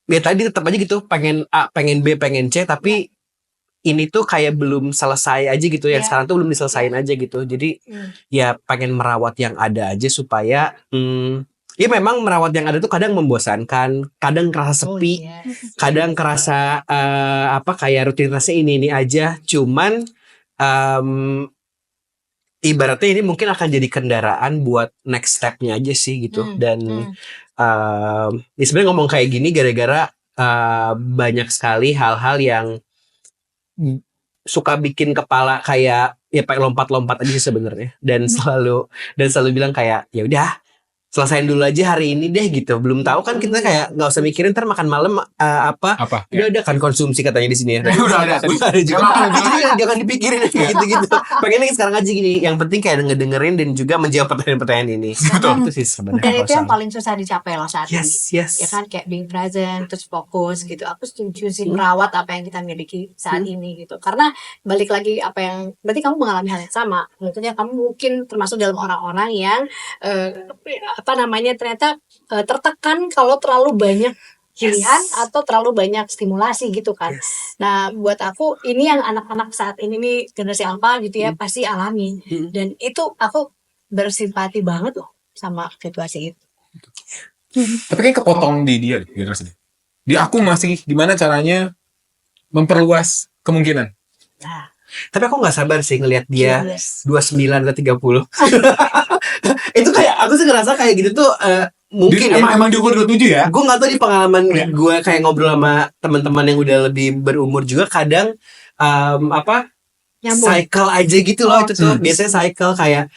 Speaker 1: ya tadi tetap aja gitu, pengen A, pengen B, pengen C, tapi ini tuh kayak belum selesai aja gitu. Yang sekarang tuh belum diselesain aja gitu. Jadi ya pengen merawat yang ada aja supaya ya memang merawat yang ada tuh kadang membosankan, kadang kerasa sepi, kadang kerasa kayak rutinitasnya ini aja. Cuman ibaratnya ini mungkin akan jadi kendaraan buat next stepnya aja sih gitu. Dan ya sebenarnya ngomong kayak gini gara-gara banyak sekali hal-hal yang suka bikin kepala kayak ya pengen lompat-lompat aja sih sebenarnya. Dan selalu bilang kayak ya udah selesain dulu aja hari ini deh gitu. Belum tahu kan kita kayak nggak usah mikirin ntar makan malam apa. Udah kan konsumsi katanya di sini ya.
Speaker 2: Udah ada
Speaker 1: juga. Jadi jangan dipikirin kayak gitu-gitu. Pengennya sekarang aja gini. Yang penting kayak ngedengerin dan juga menjawab pertanyaan-pertanyaan ini. Betul. Itu sih sebenarnya.
Speaker 3: Dan itu yang paling susah dicapai loh saat ini.
Speaker 1: Yes.
Speaker 3: Ya kan kayak being present, terus fokus gitu. Aku setuju sih merawat apa yang kita miliki saat ini gitu. Karena balik lagi apa yang berarti kamu mengalami hal yang sama. Tentunya kamu mungkin termasuk dalam orang-orang yang ternyata tertekan kalau terlalu banyak pilihan atau terlalu banyak stimulasi gitu kan. Nah buat aku ini yang anak-anak saat ini nih generasi alpha gitu ya pasti alami. Dan itu aku bersimpati banget loh sama situasi itu.
Speaker 2: Tapi kayak kepotong di dia generasi. Di aku masih gimana caranya memperluas kemungkinan.
Speaker 3: Nah,
Speaker 1: tapi aku nggak sabar sih ngelihat dia 29 atau 30. Itu kayak aku sih ngerasa kayak gitu tuh mungkin
Speaker 2: emang di umur 27 ya.
Speaker 1: Gue nggak tahu di pengalaman gue kayak ngobrol sama teman-teman yang udah lebih berumur juga kadang cycle aja gitu loh. Itu tuh biasanya cycle kayak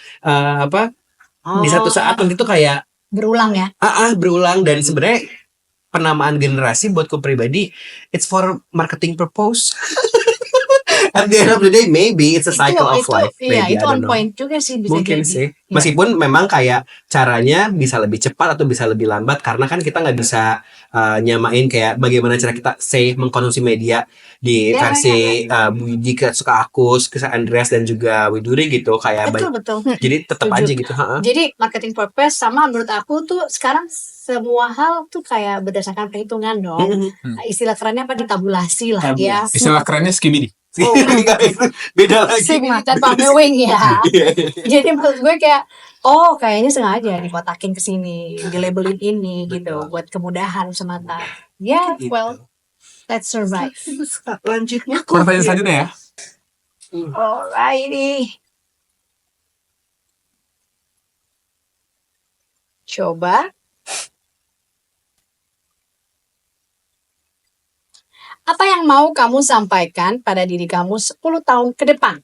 Speaker 1: di satu saat nanti tuh kayak
Speaker 3: berulang ya.
Speaker 1: Berulang. Dan sebenarnya penamaan generasi buatku pribadi it's for marketing purpose. At the end of the day maybe it's a cycle of life.
Speaker 3: Iya,
Speaker 1: maybe,
Speaker 3: itu on point juga sih bisa
Speaker 1: mungkin
Speaker 3: jadi.
Speaker 1: sih. Meskipun memang kayak caranya bisa lebih cepat atau bisa lebih lambat karena kan kita nggak bisa nyamain kayak bagaimana cara kita mengkonsumsi media di versi jika suka aku, suka Andreas dan juga Widuri gitu kayak
Speaker 3: betul.
Speaker 1: Jadi tetap aja gitu.
Speaker 3: Jadi marketing purpose sama menurut aku tuh sekarang semua hal tuh kayak berdasarkan perhitungan dong. Istilah kerennya apa ditabulasi lah ya.
Speaker 2: Istilah kerennya skimidi.
Speaker 1: Beda lagi.
Speaker 3: Sigma tanpa knowing ya. Jadi menurut gue kayak kayaknya sengaja dikotakin ke sini, dilabelin ini gitu buat kemudahan semata. Ya, well, let's survive.
Speaker 1: Lanjutnya
Speaker 2: Pertanyaan selanjutnya ya.
Speaker 3: Alrighty. Coba. Apa yang mau kamu sampaikan pada diri kamu 10 tahun ke depan?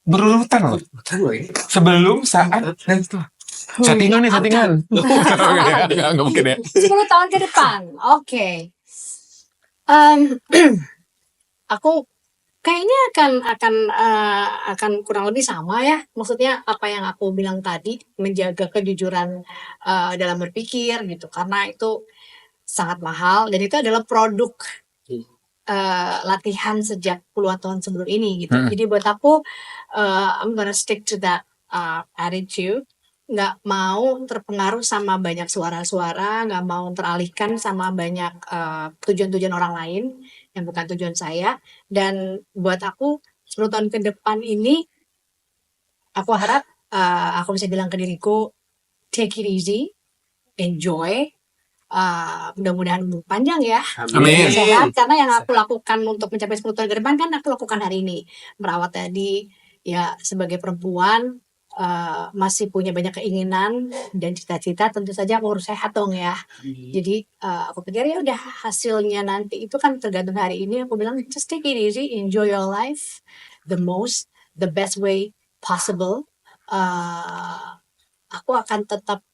Speaker 2: Berurutan loh.
Speaker 1: ini.
Speaker 2: Sebelum, saat, dan setelah. Settingan. Nggak mungkin ya.
Speaker 3: 10 tahun ke depan. Oke. Aku Kayaknya akan kurang lebih sama ya. Maksudnya apa yang aku bilang tadi, menjaga kejujuran dalam berpikir gitu. Karena itu sangat mahal dan itu adalah produk latihan sejak puluhan tahun sebelum ini gitu. Jadi buat aku I'm gonna stick to that attitude. Nggak mau terpengaruh sama banyak suara-suara, nggak mau teralihkan sama banyak tujuan-tujuan orang lain yang bukan tujuan saya. Dan buat aku 10 tahun ke depan ini, aku harap aku bisa bilang ke diriku, take it easy, enjoy. Mudah-mudahan umur panjang ya,
Speaker 2: Amin.
Speaker 3: sehat. Karena yang aku lakukan untuk mencapai 10 tahun ke depan kan aku lakukan hari ini. Merawat tadi, ya sebagai perempuan masih punya banyak keinginan dan cita-cita, tentu saja aku harus sehat dong ya. Jadi aku pikir ya udah, hasilnya nanti itu kan tergantung hari ini. Aku bilang just take it easy, enjoy your life the best way possible. Aku akan tetap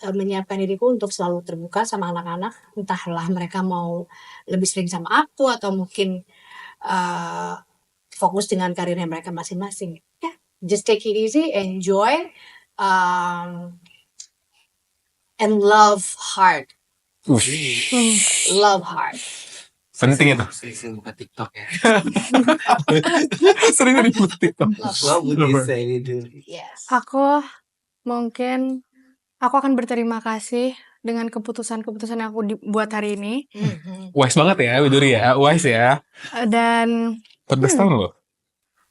Speaker 3: menyiapkan diriku untuk selalu terbuka sama anak-anak, entahlah mereka mau lebih sering sama aku atau mungkin fokus dengan karirnya mereka masing-masing. Ya, just take it easy, enjoy, and love hard. Love hard.
Speaker 2: Penting itu.
Speaker 1: Sering buka TikTok ya.
Speaker 2: Sering di TikTok.
Speaker 1: What would you say itu?
Speaker 3: Yes.
Speaker 4: Aku akan berterima kasih dengan keputusan-keputusan yang aku buat hari ini.
Speaker 2: Wise banget ya Widuri ya. Wise ya.
Speaker 4: Dan
Speaker 2: 14 tahun loh.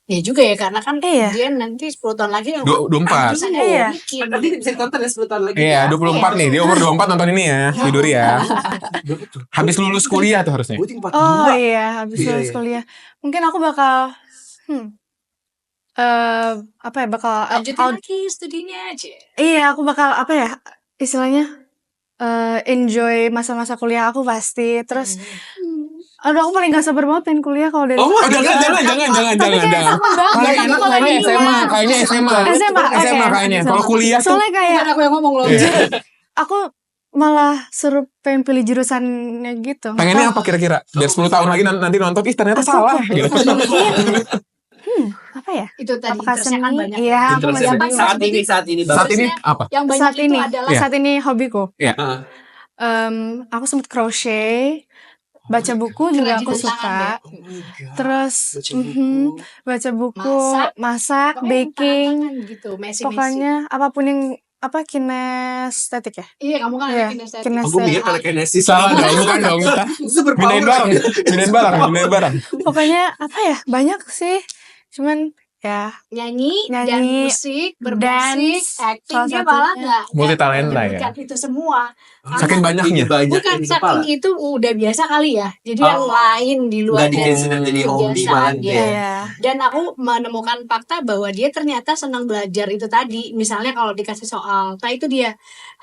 Speaker 3: Ya juga ya, karena kan
Speaker 4: Iya.
Speaker 3: dia nanti 10 tahun lagi
Speaker 2: 24.
Speaker 4: Iya.
Speaker 1: Nanti bisa tonton ya 10 tahun lagi.
Speaker 2: Iya 24 nih. Dia umur 24 nonton ini ya. Widuri ya. Habis lulus kuliah tuh harusnya.
Speaker 1: Gue 42.
Speaker 4: oh iya, habis
Speaker 1: Iya,
Speaker 4: lulus
Speaker 1: iya.
Speaker 4: kuliah. Mungkin aku bakal apa ya, bakal
Speaker 3: lanjutin lagi studinya aja.
Speaker 4: iya, aku bakal apa ya, istilahnya enjoy masa-masa kuliah aku pasti. Terus aduh, aku paling gak sabar banget pengen kuliah kalau dari
Speaker 2: Oh, jangan.
Speaker 4: Tapi kayak sama banget.
Speaker 2: Paling enak
Speaker 4: Aku
Speaker 2: kayaknya
Speaker 4: lagi
Speaker 2: SMA, kayaknya SMA.
Speaker 4: SMA,
Speaker 2: SMA kayaknya. Kalau kuliah tuh
Speaker 4: soalnya kayak
Speaker 3: Bukan aku yang ngomong loh.
Speaker 4: aku malah suruh pengen pilih jurusannya gitu.
Speaker 2: pengennya apa kira-kira? Biar 10 tahun lagi nanti nonton, ih ternyata salah gitu.
Speaker 4: Apa ya?
Speaker 3: Itu tadi
Speaker 4: Apakah
Speaker 3: interestnya kan
Speaker 4: seni?
Speaker 3: banyak.
Speaker 4: Iya, aku
Speaker 1: Interestnya
Speaker 4: masih
Speaker 1: banyak. saat ini
Speaker 2: Saat ini
Speaker 3: Bagusnya
Speaker 2: apa?
Speaker 3: yang banyak
Speaker 4: saat
Speaker 3: itu
Speaker 4: ini
Speaker 3: adalah
Speaker 2: Iya.
Speaker 4: saat ini hobiku.
Speaker 1: Heeh.
Speaker 4: Aku sempat crochet, baca buku juga aku
Speaker 3: kerajinan tangan
Speaker 4: suka.
Speaker 3: deh.
Speaker 4: Terus baca buku, masak,
Speaker 3: Pokoknya
Speaker 4: baking,
Speaker 3: tangan gitu, messy-messy.
Speaker 4: pokoknya apapun yang kinestetik ya.
Speaker 3: Iya, kamu kan
Speaker 4: Iya,
Speaker 3: ada kinestetik.
Speaker 4: kinestetik.
Speaker 1: Aku mikir telekinesis.
Speaker 2: Salah dong, bukan dong.
Speaker 1: Super
Speaker 2: Pindahin barang.
Speaker 4: Pokoknya apa ya, banyak sih. Cuman ya
Speaker 3: Nyanyi, dan
Speaker 4: Nyanyi,
Speaker 3: musik,
Speaker 4: dance,
Speaker 3: bermusik, acting,
Speaker 4: salah
Speaker 3: dia
Speaker 4: satunya.
Speaker 3: malah nggak
Speaker 2: Multitalenta ya.
Speaker 3: menyebutkan itu semua.
Speaker 2: Saking banyaknya.
Speaker 3: Bukan saking itu udah biasa kali ya. Jadi yang lain di luar
Speaker 1: Nggak
Speaker 3: dari
Speaker 1: dikonsider jadi hobi
Speaker 3: kebiasaan
Speaker 1: malah
Speaker 3: dia.
Speaker 1: dia.
Speaker 4: Iya.
Speaker 3: Dan aku menemukan fakta bahwa dia ternyata senang belajar itu tadi. Misalnya kalau dikasih soal, nah itu dia.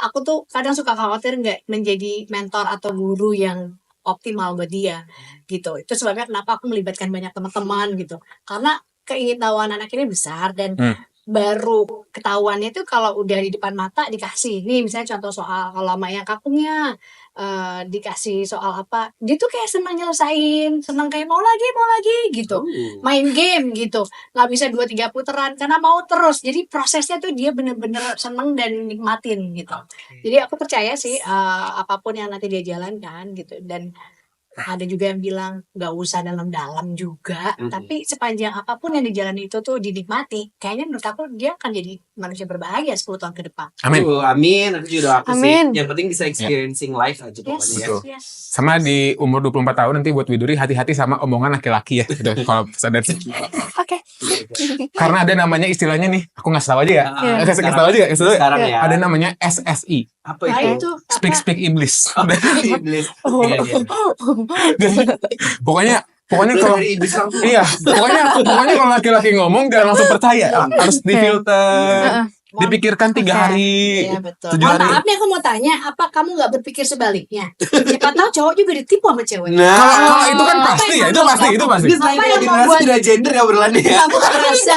Speaker 3: Aku tuh kadang suka khawatir nggak menjadi mentor atau guru yang optimal buat dia gitu. Itu sebabnya kenapa aku melibatkan banyak teman-teman gitu. Karena keingintahuan anak ini besar dan baru ketahuannya tuh kalau udah di depan mata dikasih. Nih misalnya contoh soal kalau sama yang kakungnya dikasih soal apa, dia tuh kayak senang nyelesain, senang kayak mau lagi gitu. Main game gitu, nggak bisa 2-3 putaran karena mau terus. Jadi prosesnya tuh dia bener-bener seneng dan nikmatin gitu. Jadi aku percaya sih apapun yang nanti dia jalankan gitu. Dan ada juga yang bilang nggak usah dalam-dalam juga, tapi sepanjang apapun yang dijalani itu tuh dinikmati, kayaknya menurut aku dia akan jadi manusia berbahagia 10 tahun ke depan.
Speaker 2: Amin.
Speaker 1: Amin. Aku juga aku
Speaker 4: Amin.
Speaker 1: sih. Yang penting bisa experiencing life aja pokoknya ya.
Speaker 2: Betul.
Speaker 3: Yes.
Speaker 2: Sama di umur 24 tahun nanti buat Widuri hati-hati sama omongan laki-laki ya. Gitu, kalau sadar sih.
Speaker 4: Oke.
Speaker 2: Karena ada namanya istilahnya nih, aku ngasih tahu aja ya.
Speaker 1: Iya.
Speaker 2: Kasih tahu aja ya.
Speaker 1: Sekarang ya.
Speaker 2: Ada namanya SSI.
Speaker 1: Apa
Speaker 3: Nah
Speaker 1: itu?
Speaker 3: itu
Speaker 2: Speak Iblis.
Speaker 1: Iblis.
Speaker 4: Oh.
Speaker 1: Iya, iya.
Speaker 2: Pokoknya kalau
Speaker 1: Dari iblis langsung.
Speaker 2: iya, pokoknya kalau laki-laki ngomong jangan langsung percaya, harus difilter. Dipikirkan 3 hari,
Speaker 3: Iya betul.
Speaker 2: 7
Speaker 3: Mohon
Speaker 2: hari.
Speaker 3: maaf nih aku mau tanya, apa kamu nggak berpikir sebaliknya? Siapa tahu cowok juga ditipu sama cewek.
Speaker 2: Kalau itu kan pasti ya, itu pasti.
Speaker 1: Ini selain
Speaker 3: Apa
Speaker 1: kalau
Speaker 3: yang
Speaker 1: generasi
Speaker 3: membuat-
Speaker 1: beda gender ya obrolannya ya.
Speaker 3: Kamu merasa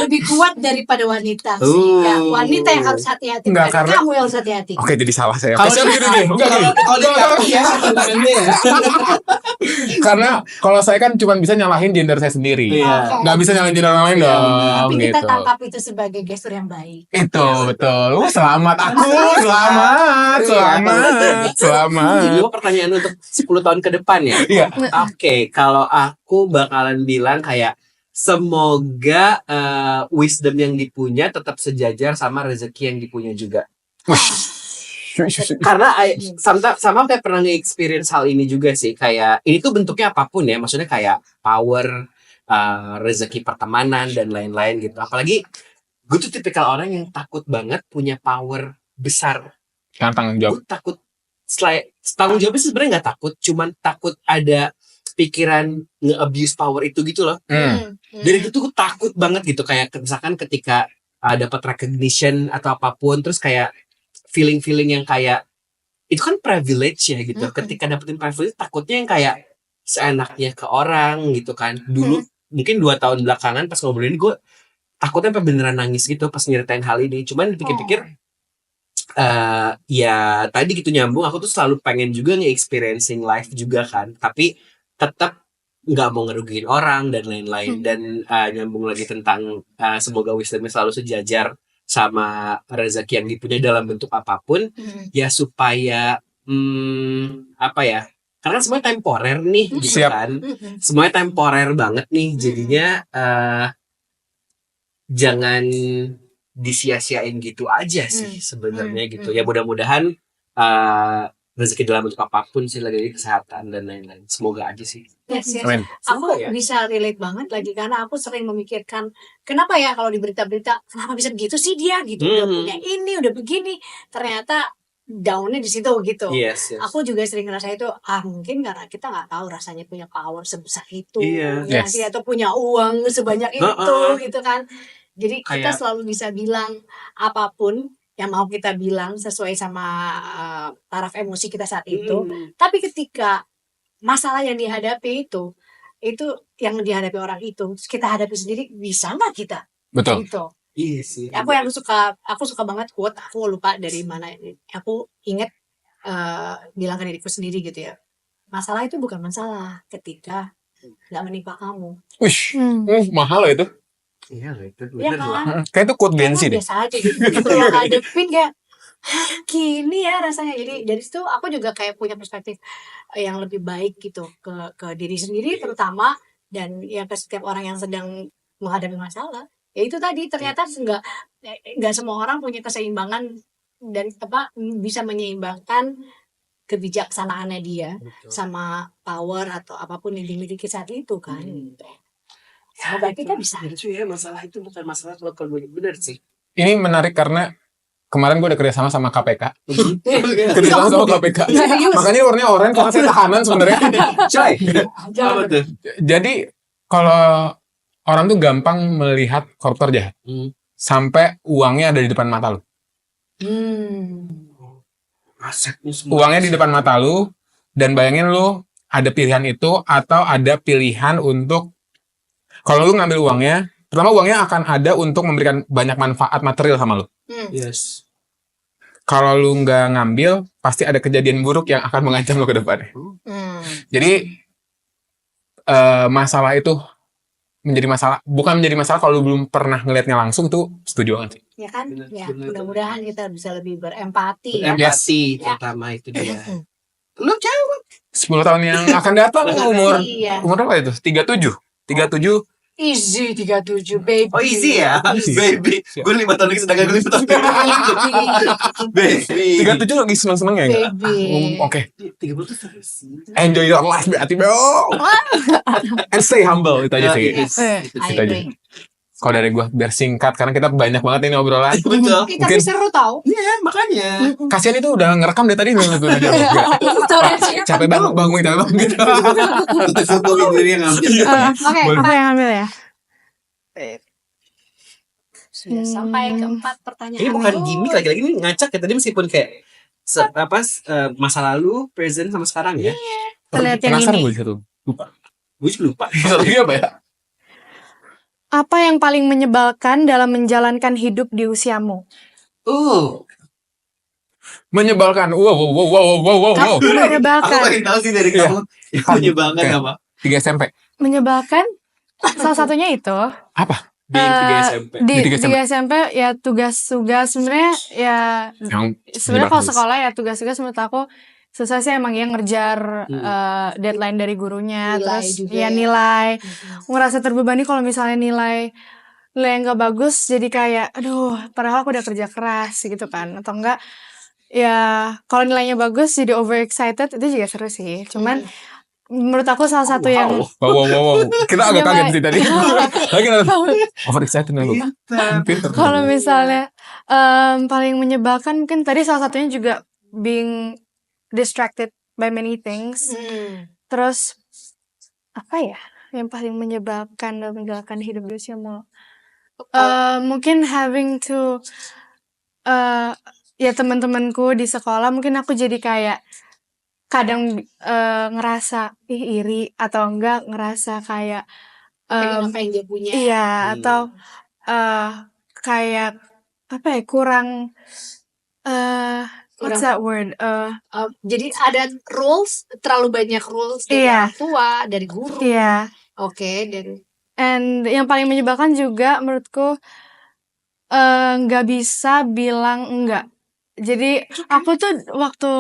Speaker 3: lebih kuat daripada wanita sehingga wanita yang harus hati-hati,
Speaker 2: Enggak,
Speaker 3: bukan
Speaker 2: karena-
Speaker 3: kamu yang harus hati-hati.
Speaker 2: Oke, jadi salah saya.
Speaker 1: Kalau
Speaker 2: Kasihan gini deh. Enggak,
Speaker 1: kalau dia ya tantangannya ya.
Speaker 2: Karena kalau saya kan cuma bisa nyalahin gender saya sendiri.
Speaker 1: Iya.
Speaker 2: Nggak bisa nyalahin gender orang lain
Speaker 1: Iya,
Speaker 2: dong.
Speaker 3: Tapi kita
Speaker 2: Gitu.
Speaker 3: tangkap itu sebagai gestur yang baik.
Speaker 2: Itu betul. Selamat aku, selamat,
Speaker 1: Jadi
Speaker 2: selamat.
Speaker 1: gue pertanyaan untuk 10 tahun ke depan ya.
Speaker 2: Iya.
Speaker 1: Oke, kalau aku bakalan bilang kayak semoga wisdom yang dipunya tetap sejajar sama rezeki yang dipunya juga. Karena sama kayak pernah nge-experience hal ini juga sih, kayak ini tuh bentuknya apapun ya, maksudnya kayak power, rezeki pertemanan dan lain-lain gitu. Apalagi gue tuh tipikal orang yang takut banget punya power besar.
Speaker 2: Kan tanggung jawab.
Speaker 1: Gue takut tanggung jawabnya sih sebenarnya nggak takut, cuman takut ada pikiran nge-abuse power itu gitu loh. Dari itu gue takut banget gitu, kayak misalkan ketika dapat recognition atau apapun, terus kayak feeling yang kayak itu kan privilege ya gitu. Ketika dapetin privilege, takutnya yang kayak seenaknya ke orang gitu kan. Dulu mungkin 2 tahun belakangan pas ngobrolin, gue takutnya sampai beneran nangis gitu pas nyeritain hal ini. Cuman dipikir-pikir ya tadi gitu nyambung, aku tuh selalu pengen juga nge-experiencing life juga kan, tapi tetap nggak mau ngerugiin orang dan lain-lain. Dan nyambung lagi tentang semoga wisdomnya selalu sejajar sama rezeki yang dipunya dalam bentuk apapun, ya supaya apa ya, karena semuanya temporer nih gitu
Speaker 2: Siap.
Speaker 1: kan, semuanya temporer banget nih, jadinya jangan disia-siain gitu aja sih sebenarnya gitu ya. Mudah-mudahan rezeki dalam bentuk apapun sih, lagi kesehatan dan lain-lain, semoga aja sih.
Speaker 3: Yes.
Speaker 2: Amin.
Speaker 3: Aku
Speaker 1: Semoga ya.
Speaker 3: bisa relate banget lagi karena aku sering memikirkan kenapa ya kalau di berita-berita kenapa bisa begitu sih dia gitu, udah punya ini, udah begini, ternyata downnya di situ gitu.
Speaker 1: Yes.
Speaker 3: Aku juga sering ngerasa itu, mungkin karena kita nggak tahu rasanya punya power sebesar itu,
Speaker 1: Iya.
Speaker 3: ya
Speaker 2: Yes.
Speaker 3: sih, atau punya uang sebanyak itu gitu kan. Jadi kita
Speaker 1: Kayak-
Speaker 3: selalu bisa bilang apapun yang mau kita bilang sesuai sama taraf emosi kita saat itu. Tapi ketika masalah yang dihadapi itu yang dihadapi orang itu, terus kita hadapi sendiri, bisa nggak kita?
Speaker 2: Betul.
Speaker 3: Gitu.
Speaker 1: Iya sih.
Speaker 3: Aku suka banget quote, aku lupa dari mana. Aku inget bilang ke diriku sendiri gitu ya. Masalah itu bukan masalah ketika nggak menimpa kamu.
Speaker 2: Wish, mahal loh itu.
Speaker 1: Iya loh, itu
Speaker 3: Iya
Speaker 1: bener loh.
Speaker 3: kan?
Speaker 2: Kayak itu quote
Speaker 3: Karena
Speaker 2: Bensi deh.
Speaker 3: biasa aja gitu. Kalau ngadepin kayak gini ya rasanya. Jadi dari situ aku juga kayak punya perspektif yang lebih baik gitu ke diri sendiri terutama, dan yang ke setiap orang yang sedang menghadapi masalah. Ya itu tadi, ternyata nggak semua orang punya keseimbangan dan bisa menyeimbangkan kebijaksanaannya dia sama power atau apapun yang dimiliki saat itu kan. Gitu. Semoga kita bisa.
Speaker 1: Itu ya, masalah itu bukan masalah kalau bener sih.
Speaker 2: Ini menarik karena kemarin gue udah kerjasama sama KPK.
Speaker 1: Iya.
Speaker 2: Kerjasama sama KPK. Makanya warnanya oranye karena saya tahanan sebenarnya.
Speaker 1: Coy, apa tuh?
Speaker 2: Jadi kalau orang tuh gampang melihat koruptor jahat sampai uangnya ada di depan mata lu.
Speaker 1: Asetnya semua.
Speaker 2: Uangnya di depan mata lu, dan bayangin lu ada pilihan itu atau ada pilihan untuk, kalau lu ngambil uangnya, pertama uangnya akan ada untuk memberikan banyak manfaat material sama lu.
Speaker 1: Yes.
Speaker 2: Kalau lu nggak ngambil, pasti ada kejadian buruk yang akan mengancam lu ke depannya. Jadi masalah itu bukan menjadi masalah kalau lu belum pernah ngelihatnya langsung, tuh setuju banget sih.
Speaker 3: Ya kan?
Speaker 1: Benar,
Speaker 3: Ya,
Speaker 1: benar.
Speaker 3: mudah-mudahan kita bisa lebih berempati ya.
Speaker 1: Empati
Speaker 3: Ya.
Speaker 1: terutama itu dia. Lu jawab.
Speaker 2: 10 tahun yang akan datang umur
Speaker 3: Iya.
Speaker 2: berapa itu? 37.
Speaker 3: Easy 37 baby.
Speaker 1: Oh easy ya, baby. Gue 5 tahun lagi, sedangkan gue 5 tahun baby.
Speaker 2: 37 lagi seneng-seneng ya enggak?
Speaker 3: Baby.
Speaker 2: Oke.
Speaker 1: 30 tuh serius sih.
Speaker 2: Enjoy your life berarti, bro. And stay humble, itu aja sih.
Speaker 1: Yes,
Speaker 3: I
Speaker 1: itu sih.
Speaker 2: Kita aja.
Speaker 3: agree.
Speaker 2: Kalau dari gue biar singkat karena kita banyak banget ini obrolan.
Speaker 1: Betul.
Speaker 3: Tapi
Speaker 2: Mungkin-
Speaker 3: seru tau.
Speaker 1: Iya, makanya.
Speaker 2: Kasian itu udah ngerekam dari tadi nih. Capek banget bangun gitu.
Speaker 1: Untuk foto diri yang ngambil.
Speaker 4: Oke,
Speaker 2: Boleh.
Speaker 4: apa yang ambil ya?
Speaker 3: Sudah sampai ke 4 pertanyaan.
Speaker 1: Ini bukan
Speaker 3: dulu.
Speaker 1: gimmick lagi-lagi ini ngacak ya tadi meskipun kayak masa lalu, present sama sekarang ya.
Speaker 4: Kita lihat yang
Speaker 2: Penasaran
Speaker 4: ini.
Speaker 2: gue satu. Lupa.
Speaker 1: Gue juga lupa.
Speaker 2: Satu lagi apa ya?
Speaker 4: Apa yang paling menyebalkan dalam menjalankan hidup di usiamu?
Speaker 2: Menyebalkan. Wow.
Speaker 1: Aku
Speaker 4: Menyebalkan.
Speaker 1: pengen tahu sih dari
Speaker 2: Iya.
Speaker 1: kamu. Yang menyebalkan
Speaker 2: Oke.
Speaker 1: apa?
Speaker 2: 3 SMP.
Speaker 4: Menyebalkan salah satunya itu
Speaker 2: Apa?
Speaker 1: Di 3
Speaker 4: eh,
Speaker 1: SMP.
Speaker 4: di
Speaker 2: Di 3
Speaker 4: 3 SMP ya tugas-tugas sebenarnya ya
Speaker 2: Yang
Speaker 4: sebenarnya kalau
Speaker 2: menyebalkan.
Speaker 4: sekolah ya tugas-tugas menurut aku susah sih emang ya ngejar deadline dari gurunya,
Speaker 3: Nilai
Speaker 4: terus
Speaker 3: juga
Speaker 4: ya
Speaker 3: ya.
Speaker 4: nilai, ngerasa terbebani kalau misalnya nilai yang nggak bagus, jadi kayak aduh padahal aku udah kerja keras gitu kan, atau enggak ya kalau nilainya bagus jadi overexcited, itu juga seru sih, cuman menurut aku salah satu yang
Speaker 2: Wow. Kita agak kaget sih tadi. Lagi overexcited nih lu. Pinter.
Speaker 4: kalau misalnya paling menyebalkan mungkin tadi salah satunya juga being distracted by many things. Terus apa ya yang paling menyebalkan dalam menjalankan hidup di usiamu? Mungkin having to ya teman-temanku di sekolah mungkin aku jadi kayak kadang ngerasa iri atau enggak ngerasa kayak
Speaker 3: Pengen apa yang dia punya.
Speaker 4: iya atau kayak apa ya kurang what's that word?
Speaker 3: Jadi ada rules, terlalu banyak rules dari
Speaker 4: Iya.
Speaker 3: orang tua, dari guru.
Speaker 4: Iya.
Speaker 3: Oke, dan
Speaker 4: And yang paling menyebalkan juga menurutku nggak bisa bilang enggak. Jadi aku tuh waktu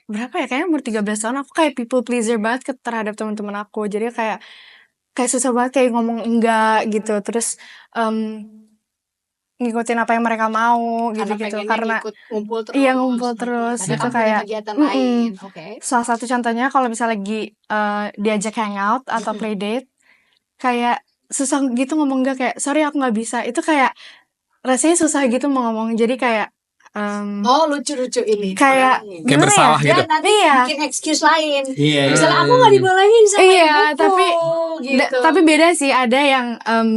Speaker 4: berapa ya kayaknya umur 13 tahun aku kayak people pleaser banget terhadap teman-teman aku. Jadi kayak susah banget kayak ngomong enggak gitu. Terus ngikutin apa yang mereka mau gitu-gitu
Speaker 3: pengennya
Speaker 4: karena
Speaker 3: ngikut ngumpul terus.
Speaker 4: iya ngumpul terus
Speaker 3: Padahal
Speaker 4: itu
Speaker 3: kamu punya
Speaker 4: kayak
Speaker 3: kegiatan lain. Oke.
Speaker 4: salah satu contohnya kalau misalnya lagi diajak hangout atau play date kayak susah gitu ngomong enggak, kayak sorry aku nggak bisa, itu kayak rasanya susah gitu mau ngomong, jadi kayak
Speaker 3: Oh, lucu-lucu ini.
Speaker 4: kayak
Speaker 2: Kayak
Speaker 4: gimana
Speaker 2: bersalah
Speaker 4: ya?
Speaker 2: gitu.
Speaker 3: Dan nanti
Speaker 4: Iya.
Speaker 3: bikin excuse lain.
Speaker 1: Iya.
Speaker 3: Misalnya aku gak dibolehin sama
Speaker 4: Iya,
Speaker 3: ibuku. Gitu.
Speaker 4: Tapi beda sih, ada yang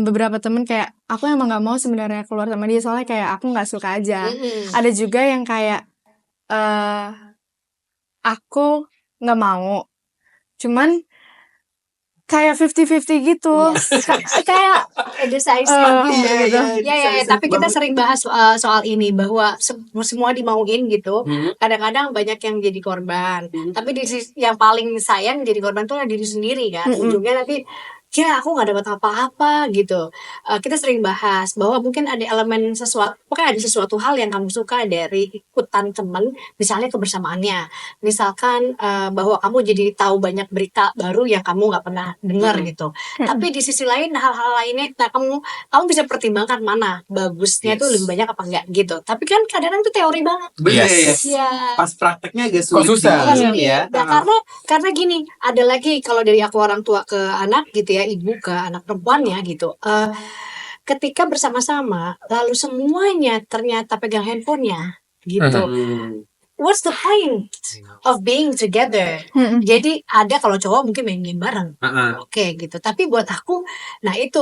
Speaker 4: beberapa temen kayak aku emang nggak mau sebenarnya keluar sama dia soalnya kayak aku nggak suka aja. Ada juga yang kayak aku nggak mau, cuman kayak 50-50 gitu. Kayak
Speaker 3: Indecisive gitu.
Speaker 4: gitu.
Speaker 3: Ya, tapi kita sering bahas soal ini bahwa semua dimauin gitu. Kadang-kadang banyak yang jadi korban. Tapi yang paling sayang jadi korban tuh diri sendiri kan. Ujungnya nanti ya aku nggak dapat apa-apa gitu. Kita sering bahas bahwa mungkin ada elemen sesuatu, pokoknya ada sesuatu hal yang kamu suka dari ikutan temen, misalnya kebersamaannya, misalkan bahwa kamu jadi tahu banyak berita baru yang kamu nggak pernah dengar gitu. Tapi di sisi lain hal-hal lainnya, nah kamu bisa pertimbangkan mana bagusnya tuh lebih banyak apa enggak gitu. Tapi kan kadang-kadang itu teori banget.
Speaker 1: Bener
Speaker 2: Yes.
Speaker 1: ya.
Speaker 3: Ya.
Speaker 1: Pas prakteknya agak
Speaker 2: Kok
Speaker 1: sulit.
Speaker 2: susah?
Speaker 1: di ini ya.
Speaker 3: Nah, karena gini, ada lagi kalau dari aku orang tua ke anak gitu ya, ibu ke anak perempuannya gitu. Ketika bersama-sama, lalu semuanya ternyata pegang handphonenya gitu. What's the point of being together? Jadi ada kalau cowok mungkin main game bareng, oke gitu. Tapi buat aku, nah itu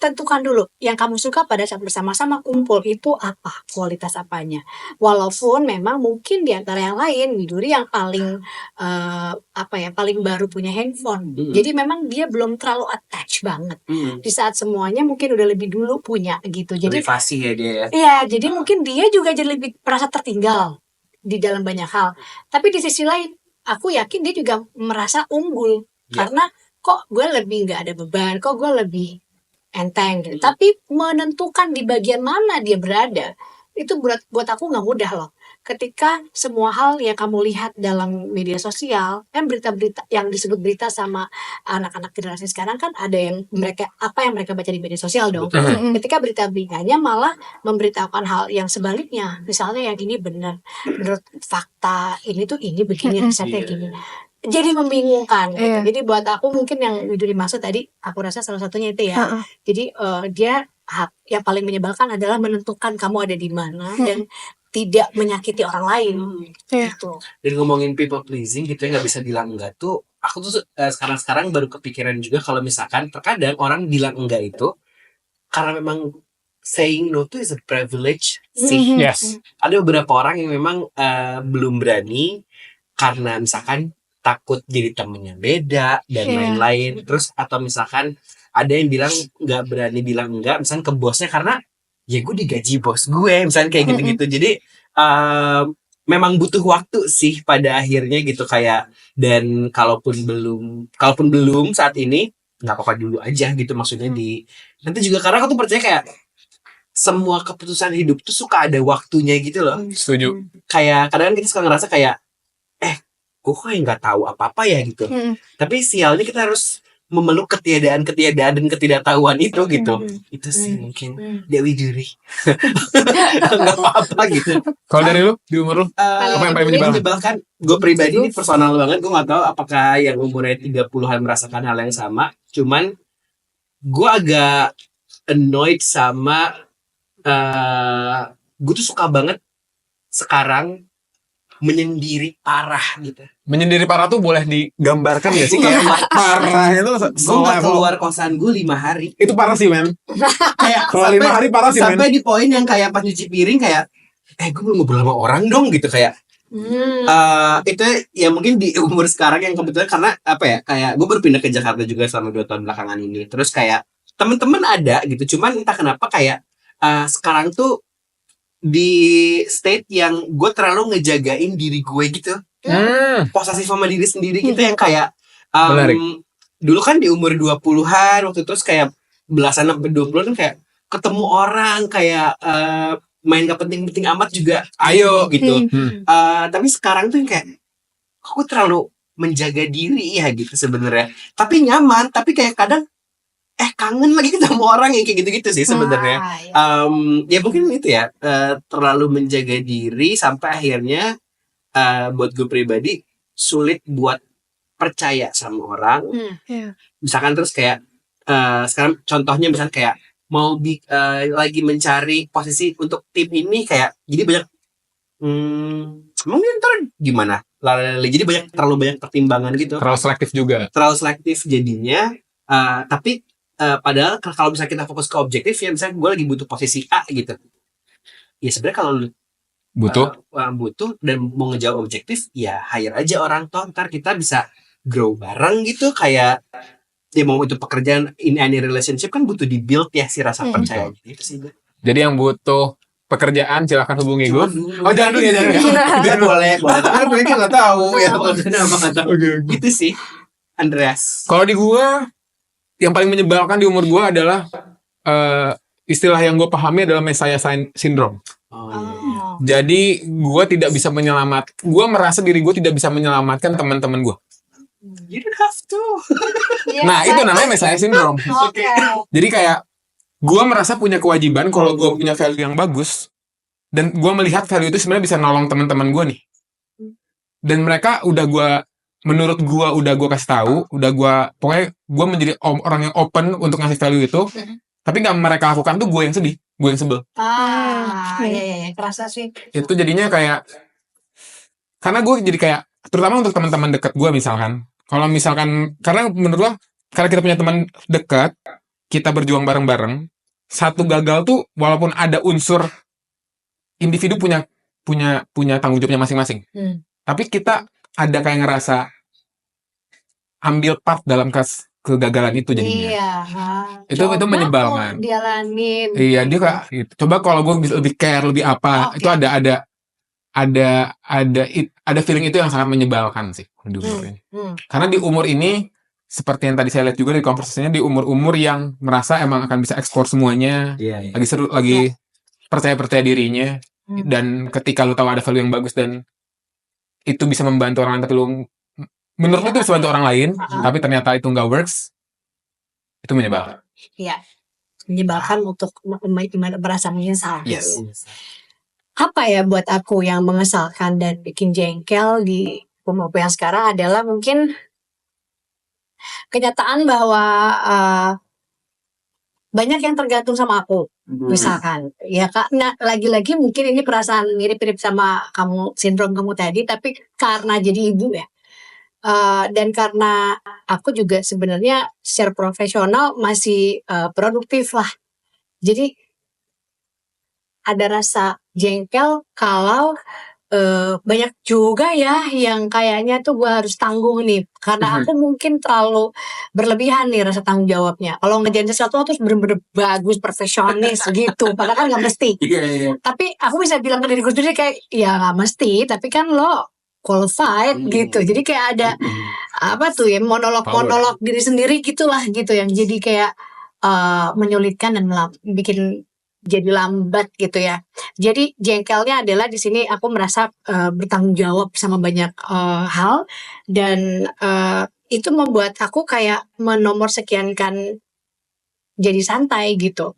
Speaker 3: tentukan dulu yang kamu suka pada saat bersama-sama kumpul itu apa, kualitas apanya. Walaupun memang mungkin di antara yang lain, Widuri yang paling paling baru punya handphone. Jadi memang dia belum terlalu attach banget. Di saat semuanya mungkin udah lebih dulu punya gitu. Jadi
Speaker 1: fasih ya dia ya.
Speaker 3: iya, jadi mungkin dia juga jadi lebih merasa tertinggal di dalam banyak hal. Tapi di sisi lain, aku yakin dia juga merasa unggul. Karena kok gue lebih gak ada beban, kok gue lebih enteng gitu. Tapi menentukan di bagian mana dia berada, itu buat aku gak mudah loh. Ketika semua hal yang kamu lihat dalam media sosial, kan berita-berita yang disebut berita sama anak-anak generasi sekarang kan ada yang apa yang mereka baca di media sosial dong. Ketika berita-beritanya malah memberitahukan hal yang sebaliknya. Misalnya yang ini benar, menurut fakta ini tuh ini begini, risetnya gini. Jadi membingungkan gitu. Jadi buat aku mungkin yang Widuri maksud tadi, aku rasa salah satunya itu ya. Jadi dia yang paling menyebalkan adalah menentukan kamu ada di mana dan tidak menyakiti orang lain gitu.
Speaker 1: Dan ngomongin people pleasing gitu ya, nggak bisa bilang enggak tuh. Aku tuh sekarang baru kepikiran juga kalau misalkan terkadang orang bilang enggak itu karena memang saying no tuh is a privilege sih.
Speaker 2: Yes.
Speaker 1: Ada beberapa orang yang memang belum berani karena misalkan takut jadi temennya beda dan
Speaker 4: Iya.
Speaker 1: lain-lain. Terus atau misalkan ada yang bilang nggak berani bilang enggak, misalkan ke bosnya karena ya gue digaji bos gue, misalkan kayak gitu-gitu. Jadi memang butuh waktu sih pada akhirnya gitu kayak, dan kalaupun belum saat ini nggak apa-apa dulu aja gitu, maksudnya di nanti juga, karena aku tuh percaya kayak semua keputusan hidup tuh suka ada waktunya gitu loh.
Speaker 2: Setuju.
Speaker 1: Kayak kadang kita suka ngerasa kayak gue kayak nggak tahu apa-apa ya gitu. Tapi sialnya kita harus memeluk ketiadaan dan ketidaktahuan itu gitu. Itu sih mungkin Dewi Duri. Nggak apa-apa gitu.
Speaker 2: Kalau dari lu di umur lu? Apa yang paling menyebalkan?
Speaker 1: Gue pribadi ini personal banget. Gue nggak tahu apakah yang umurnya 30-an merasakan hal yang sama. Cuman gue agak annoyed sama gue tuh suka banget sekarang menyendiri parah gitu.
Speaker 2: Menyendiri parah tuh boleh digambarkan gak sih? Kayak parahnya tuh
Speaker 1: Gue gak keluar kosan gue 5 hari.
Speaker 2: Itu parah sih, men.
Speaker 1: Kayak
Speaker 2: Kalau 5 hari parah sih, men.
Speaker 1: sampai di poin yang kayak pas nyuci piring kayak gue belum ngobrol sama orang dong gitu kayak. Itu ya mungkin di umur sekarang yang kebetulan karena apa ya, kayak gue baru pindah ke Jakarta juga selama 2 tahun belakangan ini. Terus kayak teman-teman ada gitu, cuman entah kenapa kayak sekarang tuh di state yang gue terlalu ngejagain diri gue gitu, posesif sama diri sendiri gitu, yang kayak
Speaker 2: Menarik.
Speaker 1: dulu kan di umur 20-an waktu terus kayak belasan sampai 20-an kan kayak ketemu orang kayak main gak penting-penting amat juga ayo gitu. Tapi sekarang tuh yang kayak aku terlalu menjaga diri ya gitu sebenarnya, tapi nyaman, tapi kayak kadang kangen lagi ketemu orang yang kayak gitu-gitu sih sebenarnya. Ya mungkin itu ya, terlalu menjaga diri sampai akhirnya buat gue pribadi sulit buat percaya sama orang. Misalkan terus kayak sekarang contohnya misalkan kayak mau lagi mencari posisi untuk tim ini, kayak jadi banyak emang ini ntar gimana, jadi terlalu banyak pertimbangan gitu,
Speaker 2: Terlalu selektif juga.
Speaker 1: terlalu selektif jadinya. Tapi padahal kalau misalnya kita fokus ke objektif ya, misalnya gue lagi butuh posisi A gitu ya, sebenarnya kalau lu butuh dan mau ngejawab objektif ya hire aja orang, toh ntar kita bisa grow bareng gitu. Kayak ya mau itu pekerjaan, in any relationship kan butuh di build ya si rasa percaya gitu sih.
Speaker 2: Jadi yang butuh pekerjaan silahkan hubungi gue. Oh jangan dulu ya,
Speaker 1: Ya, boleh tapi mereka nggak tahu ya apa kata gitu sih Andreas.
Speaker 2: Kalau di gue, yang paling menyebalkan di umur gue adalah istilah yang gue pahami adalah Messiah syndrome. Jadi gue tidak bisa gue merasa diri gue tidak bisa menyelamatkan teman-teman gue.
Speaker 1: You don't have to.
Speaker 2: Nah itu namanya Messiah syndrome. Jadi kayak gue merasa punya kewajiban kalau gue punya value yang bagus, dan gue melihat value itu sebenarnya bisa nolong teman-teman gue nih. Dan mereka menurut gue udah gue kasih tahu, pokoknya gue menjadi orang yang open untuk ngasih value itu, tapi nggak mereka lakukan tuh gue yang sedih, gue yang sebel.
Speaker 3: Iya, kerasa sih.
Speaker 2: Itu jadinya kayak, karena gue jadi kayak, terutama untuk teman-teman dekat gue misalkan, kalau misalkan, karena menurut gue, karena kita punya teman dekat, kita berjuang bareng-bareng, satu gagal tuh walaupun ada unsur individu punya tanggung jawabnya masing-masing, tapi kita ada kayak ngerasa ambil part dalam kegagalan itu jadinya.
Speaker 3: Iya.
Speaker 2: Itu menyebalkan.
Speaker 3: Dialamin.
Speaker 2: Iya, dia kayak gitu. Coba kalau gue bisa lebih care, lebih apa, itu ada feeling itu yang sangat menyebalkan sih di umur ini. Karena di umur ini, seperti yang tadi saya lihat juga di konversasinya, di umur-umur yang merasa emang akan bisa ekspor semuanya, lagi seru, lagi percaya dirinya, dan ketika lu tahu ada value yang bagus dan itu bisa membantu orang lain, tapi lu menurut lu itu bisa bantu orang lain, tapi ternyata itu nggak works, itu menyebalkan.
Speaker 3: Iya, menyebalkan untuk merasa menyesal.
Speaker 1: Yes.
Speaker 3: Apa ya buat aku yang mengesalkan dan bikin jengkel di umur yang sekarang adalah mungkin kenyataan bahwa banyak yang tergantung sama aku, misalkan ya Kak. Nah, lagi-lagi mungkin ini perasaan mirip-mirip sama sindrom kamu tadi, tapi karena jadi ibu ya, dan karena aku juga sebenarnya secara profesional masih produktif lah, jadi ada rasa jengkel kalau banyak juga ya yang kayaknya tuh gue harus tanggung nih karena aku mungkin terlalu berlebihan nih rasa tanggung jawabnya. Kalau ngerjain sesuatu terus bener-bener bagus, perfeksionis gitu. Padahal kan nggak mesti. Tapi aku bisa bilang ke diriku sendiri kayak ya nggak mesti. Tapi kan lo qualified gitu. Jadi kayak ada apa tuh ya monolog diri sendiri gitulah gitu yang jadi kayak menyulitkan dan bikin jadi lambat gitu ya. Jadi jengkelnya adalah di sini aku merasa bertanggung jawab sama banyak hal dan itu membuat aku kayak menomor sekiankan jadi santai gitu.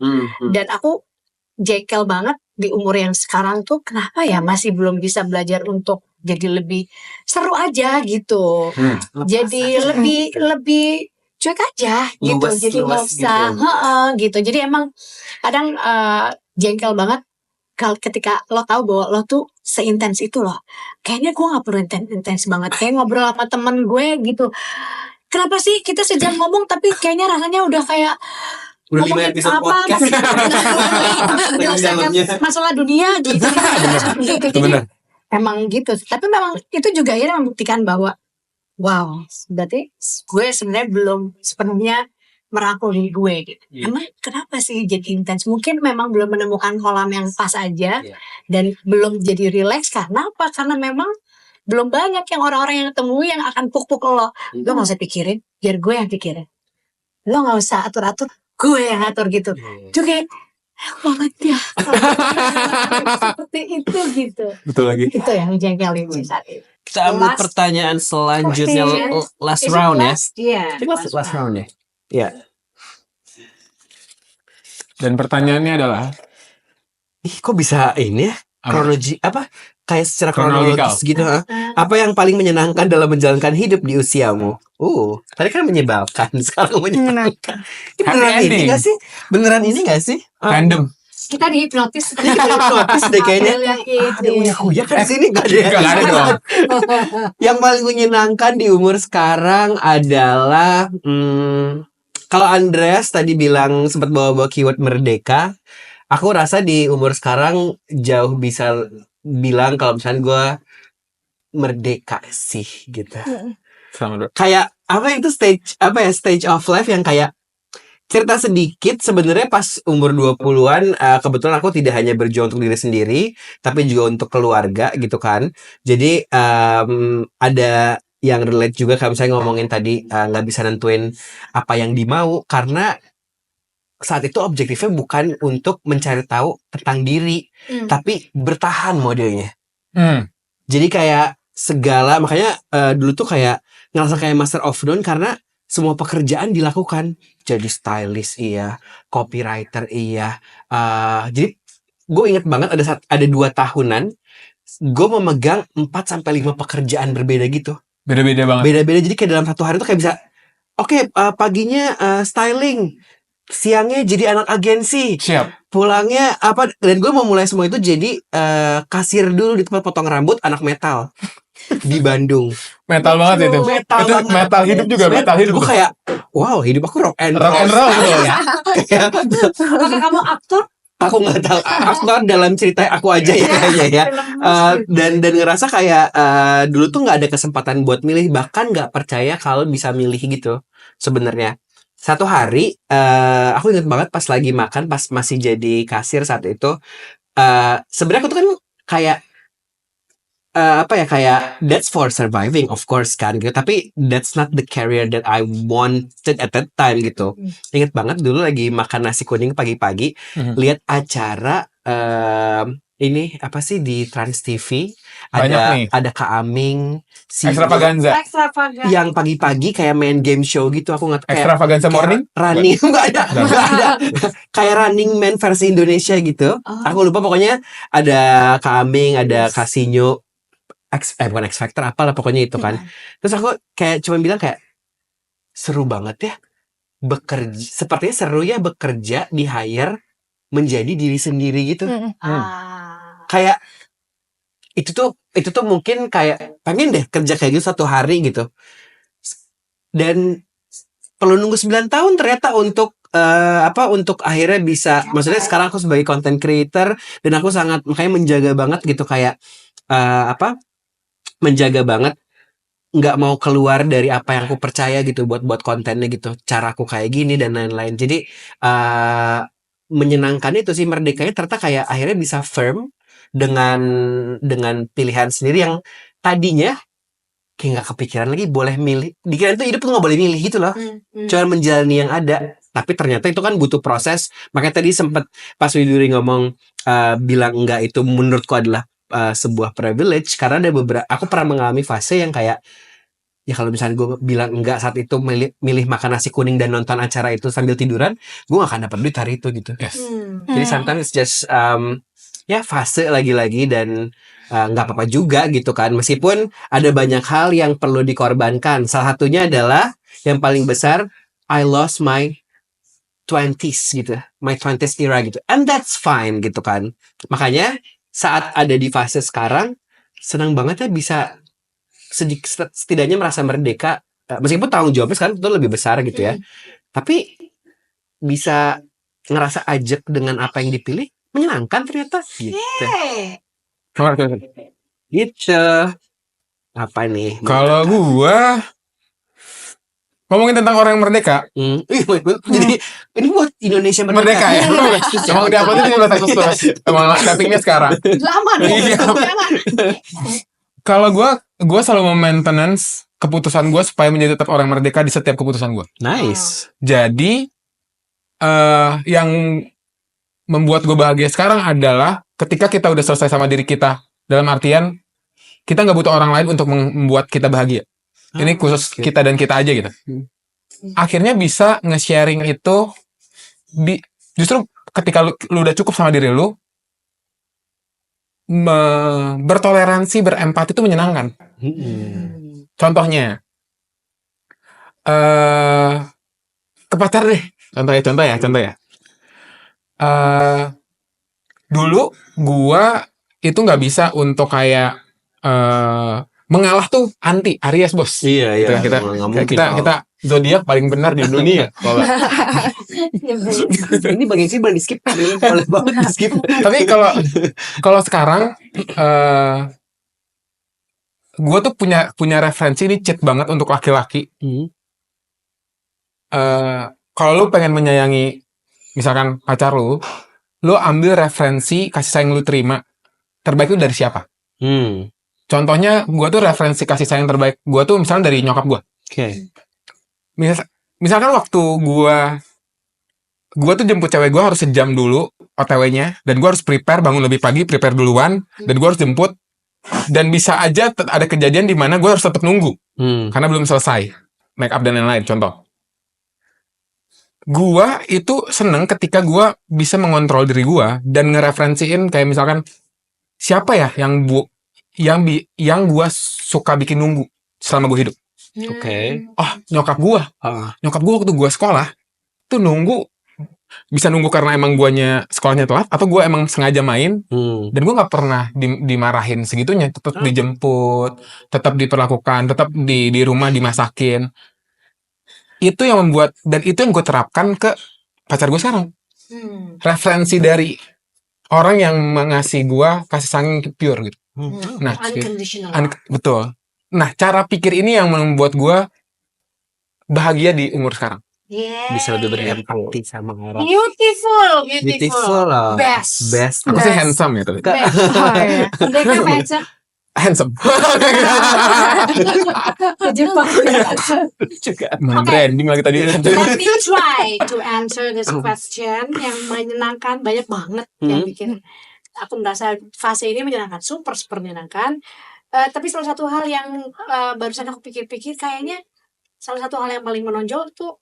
Speaker 3: Dan aku jengkel banget di umur yang sekarang tuh kenapa ya masih belum bisa belajar untuk jadi lebih seru aja gitu. Jadi lebih cuek aja gitu.
Speaker 1: Luwes,
Speaker 3: Jadi nggak
Speaker 1: luwes
Speaker 3: usah
Speaker 1: gitu.
Speaker 3: gitu. Jadi emang kadang jengkel banget ketika lo tahu bahwa lo tuh seintens itu loh. Kayaknya gue nggak perlu intens banget. Kayak ngobrol sama temen gue gitu. Kenapa sih kita sejam ngomong tapi kayaknya rasanya udah kayak
Speaker 1: Udah 5
Speaker 3: ngomongin
Speaker 1: episode
Speaker 3: apa
Speaker 1: podcast.
Speaker 3: menyelesaikan
Speaker 1: dalamnya.
Speaker 3: masalah dunia gitu. Gitu. Jadi
Speaker 2: Bener.
Speaker 3: emang gitu. Tapi memang itu juga akhirnya membuktikan bahwa wow, berarti gue sebenarnya belum sepenuhnya merangkul diri gue gitu. Emang kenapa sih jadi intens? Mungkin memang belum menemukan kolam yang pas aja dan belum jadi rileks karena apa? Karena memang belum banyak yang orang-orang yang ketemu yang akan puk-puk lo. Lo gak usah pikirin, biar gue yang pikirin. Lo gak usah atur-atur, gue yang atur gitu. Itu kayak banget ya. Seperti itu gitu.
Speaker 2: Betul lagi.
Speaker 3: Itu yang jengkelin gue saat itu.
Speaker 1: Kita ambil
Speaker 3: Last
Speaker 1: pertanyaan selanjutnya last
Speaker 3: Is it
Speaker 1: round ya.
Speaker 3: last? Iya.
Speaker 1: I think last round ya. Ya.
Speaker 2: Dan pertanyaannya adalah
Speaker 1: Ih, kok bisa ini ya? Kronologi apa? Kayak secara
Speaker 2: Kronologikal.
Speaker 1: kronologis gitu, ha? Apa yang paling menyenangkan dalam menjalankan hidup di usiamu? Tadi kan menyebalkan, sekarang menyenangkan. Ini beneran
Speaker 2: Happy
Speaker 1: ini
Speaker 2: ending.
Speaker 1: gak sih? Beneran ini gak sih?
Speaker 2: random.
Speaker 3: Kita dihipnotis.
Speaker 1: Ini kita hipnotis deh kayaknya. Ada uya-uya kan di sini gak ada.
Speaker 2: Gak ada dong.
Speaker 1: Yang paling menyenangkan di umur sekarang adalah kalau Andreas tadi bilang sempat bawa-bawa keyword merdeka, aku rasa di umur sekarang jauh bisa bilang kalau misalnya gue merdeka sih gitu.
Speaker 2: Selamat.
Speaker 1: Kayak apa itu stage of life yang kayak cerita sedikit sebenarnya pas umur 20-an kebetulan aku tidak hanya berjuang untuk diri sendiri tapi juga untuk keluarga gitu kan. Jadi ada yang relate juga kalau misalnya ngomongin tadi nggak bisa nentuin apa yang dimau karena saat itu objektifnya bukan untuk mencari tahu tentang diri tapi bertahan modelnya. Jadi kayak segala makanya dulu tuh kayak ngerasa kayak master of none karena semua pekerjaan dilakukan. Jadi stylist iya, copywriter iya. Jadi gue inget banget ada 2 tahunan gue memegang 4-5 pekerjaan berbeda gitu.
Speaker 2: Beda-beda banget.
Speaker 1: Beda-beda jadi kayak dalam satu hari tuh kayak bisa paginya styling, siangnya jadi anak agensi,
Speaker 2: Siap.
Speaker 1: pulangnya apa, dan gue mau mulai semua itu jadi kasir dulu di tempat potong rambut anak metal di Bandung.
Speaker 2: Metal banget itu.
Speaker 1: Metal
Speaker 2: Itu
Speaker 1: banget.
Speaker 2: metal hidup juga, metal hidup.
Speaker 1: Gue kayak wow, hidup aku rock and roll.
Speaker 2: Rock and roll betul.
Speaker 1: Kayak,
Speaker 3: Apakah kamu aktor?
Speaker 1: aku nggak tahu aktor dalam cerita aku aja ya kayaknya ya. Dan ngerasa kayak dulu tuh nggak ada kesempatan buat milih, bahkan nggak percaya kalau bisa milih gitu sebenarnya. Satu hari aku inget banget pas lagi makan pas masih jadi kasir saat itu, sebenarnya aku tuh kan kayak kayak that's for surviving of course kan gitu, tapi that's not the career that I wanted at that time gitu. Ingat banget dulu lagi makan nasi kuning pagi-pagi, lihat acara ini apa sih di Trans TV, ada Kak Aming,
Speaker 2: Extravaganza.
Speaker 1: yang pagi-pagi kayak main game show gitu. Aku nggak kayak
Speaker 2: Extravaganza morning.
Speaker 1: running nggak ada kayak Running Man versi Indonesia gitu. Aku lupa pokoknya ada Kak Aming, ada Casino, bukan X Factor apalah pokoknya itu kan. Terus aku kayak cuma bilang kayak seru banget ya bekerja, sepertinya seru ya bekerja di hire menjadi diri sendiri gitu. Kayak itu tuh mungkin kayak pengen deh kerja kayak gitu satu hari gitu. Dan perlu nunggu 9 tahun ternyata untuk untuk akhirnya bisa, maksudnya sekarang aku sebagai content creator dan aku sangat makanya menjaga banget gitu kayak menjaga banget nggak mau keluar dari apa yang aku percaya gitu buat kontennya gitu, cara aku kayak gini dan lain-lain. Jadi menyenangkan itu sih, merdekanya ternyata kayak akhirnya bisa firm dengan pilihan sendiri yang tadinya kayak nggak kepikiran lagi boleh milih. Dikira itu hidup tuh nggak boleh milih gitu loh, cuma menjalani yang ada. Tapi ternyata itu kan butuh proses. Makanya tadi sempat pas Widuri ngomong bilang enggak, itu menurutku adalah sebuah privilege, karena ada beberapa, aku pernah mengalami fase yang kayak ya kalau misalnya gue bilang enggak saat itu, milih makan nasi kuning dan nonton acara itu sambil tiduran, gue gak akan dapat duit hari itu gitu.
Speaker 2: Yes.
Speaker 1: Jadi sometimes it's just ya fase lagi-lagi, dan nggak apa-apa juga gitu kan, meskipun ada banyak hal yang perlu dikorbankan. Salah satunya adalah yang paling besar, I lost my 20s gitu, my 20s era gitu, and that's fine gitu kan. Makanya saat ada di fase sekarang, senang banget ya bisa setidaknya merasa merdeka, meskipun tanggung jawabnya sekarang itu lebih besar gitu ya, tapi bisa ngerasa ajak dengan apa yang dipilih, menyenangkan ternyata gitu. Gitu. Apa nih?
Speaker 2: Kalau gua ngomongin tentang orang yang merdeka,
Speaker 1: Jadi ini buat Indonesia
Speaker 2: merdeka ya. Emang di uploadnya 17 Agustus. Emang tappingnya sekarang.
Speaker 3: Lama dong.
Speaker 2: Iya. Kalau gue selalu maintenance keputusan gue supaya menjadi tetap orang merdeka di setiap keputusan gue.
Speaker 1: Nice.
Speaker 2: Jadi yang membuat gue bahagia sekarang adalah ketika kita udah selesai sama diri kita, dalam artian kita nggak butuh orang lain untuk membuat kita bahagia. Ini khusus kita dan kita aja gitu. Akhirnya bisa nge-sharing itu justru ketika lu udah cukup sama diri lu, bertoleransi, berempati itu menyenangkan. Contohnya ke pacar deh. Contoh ya. Dulu gua itu nggak bisa untuk kayak mengalah tuh anti Aries, bos.
Speaker 1: Iya.
Speaker 2: Gitu kan. Kita zodiak paling benar di dunia.
Speaker 1: Ini bagian sih boleh di skip, boleh banget di skip.
Speaker 2: Tapi kalau sekarang gue tuh punya referensi, ini cheat banget untuk laki-laki. Kalau lu pengen menyayangi misalkan pacar lu ambil referensi kasih sayang lu terima terbaik itu dari siapa? Contohnya gue tuh referensi kasih sayang terbaik gue tuh misalnya dari nyokap gue.
Speaker 1: Oke.
Speaker 2: Misalkan waktu gue tuh jemput cewek gue harus sejam dulu OTW-nya, dan gue harus prepare, bangun lebih pagi, prepare duluan, dan gue harus jemput, dan bisa aja ada kejadian di mana gue harus tetap nunggu karena belum selesai make up dan lain-lain. Contoh, gue itu seneng ketika gue bisa mengontrol diri gue dan ngereferensiin kayak misalkan siapa ya yang gue suka bikin nunggu selama gue hidup.
Speaker 1: Oke.
Speaker 2: Oh, nyokap gue waktu gue sekolah tuh nunggu, bisa nunggu karena emang guanya sekolahnya telat atau gue emang sengaja main, dan gue nggak pernah dimarahin segitunya, tetap dijemput, tetap diperlakukan, tetap di rumah dimasakin. Itu yang membuat, dan itu yang gue terapkan ke pacar gue sekarang. Referensi dari orang yang mengasih gue kasih sayang pure gitu. Nah,
Speaker 3: Unconditional.
Speaker 2: Betul. Nah, cara pikir ini yang membuat gue bahagia di umur sekarang.
Speaker 1: Bisa lebih berempati sama orang.
Speaker 3: Beautiful loh. Best.
Speaker 2: Aku sih handsome ya tapi.
Speaker 3: Mereka handsome.
Speaker 2: Handsome.
Speaker 3: Jepang.
Speaker 2: Branding lagi tadi.
Speaker 3: Let me try to answer this question yang menyenangkan, banyak banget yang bikin aku merasa fase ini menyenangkan, super menyenangkan. Tapi salah satu hal yang barusan aku pikir-pikir, kayaknya salah satu hal yang paling menonjol tuh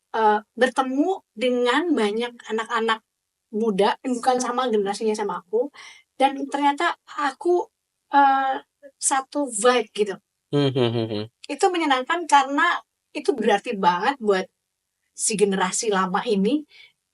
Speaker 3: bertemu dengan banyak anak-anak muda yang bukan sama generasinya sama aku, dan ternyata aku satu vibe gitu. Itu menyenangkan karena itu berarti banget buat si generasi lama ini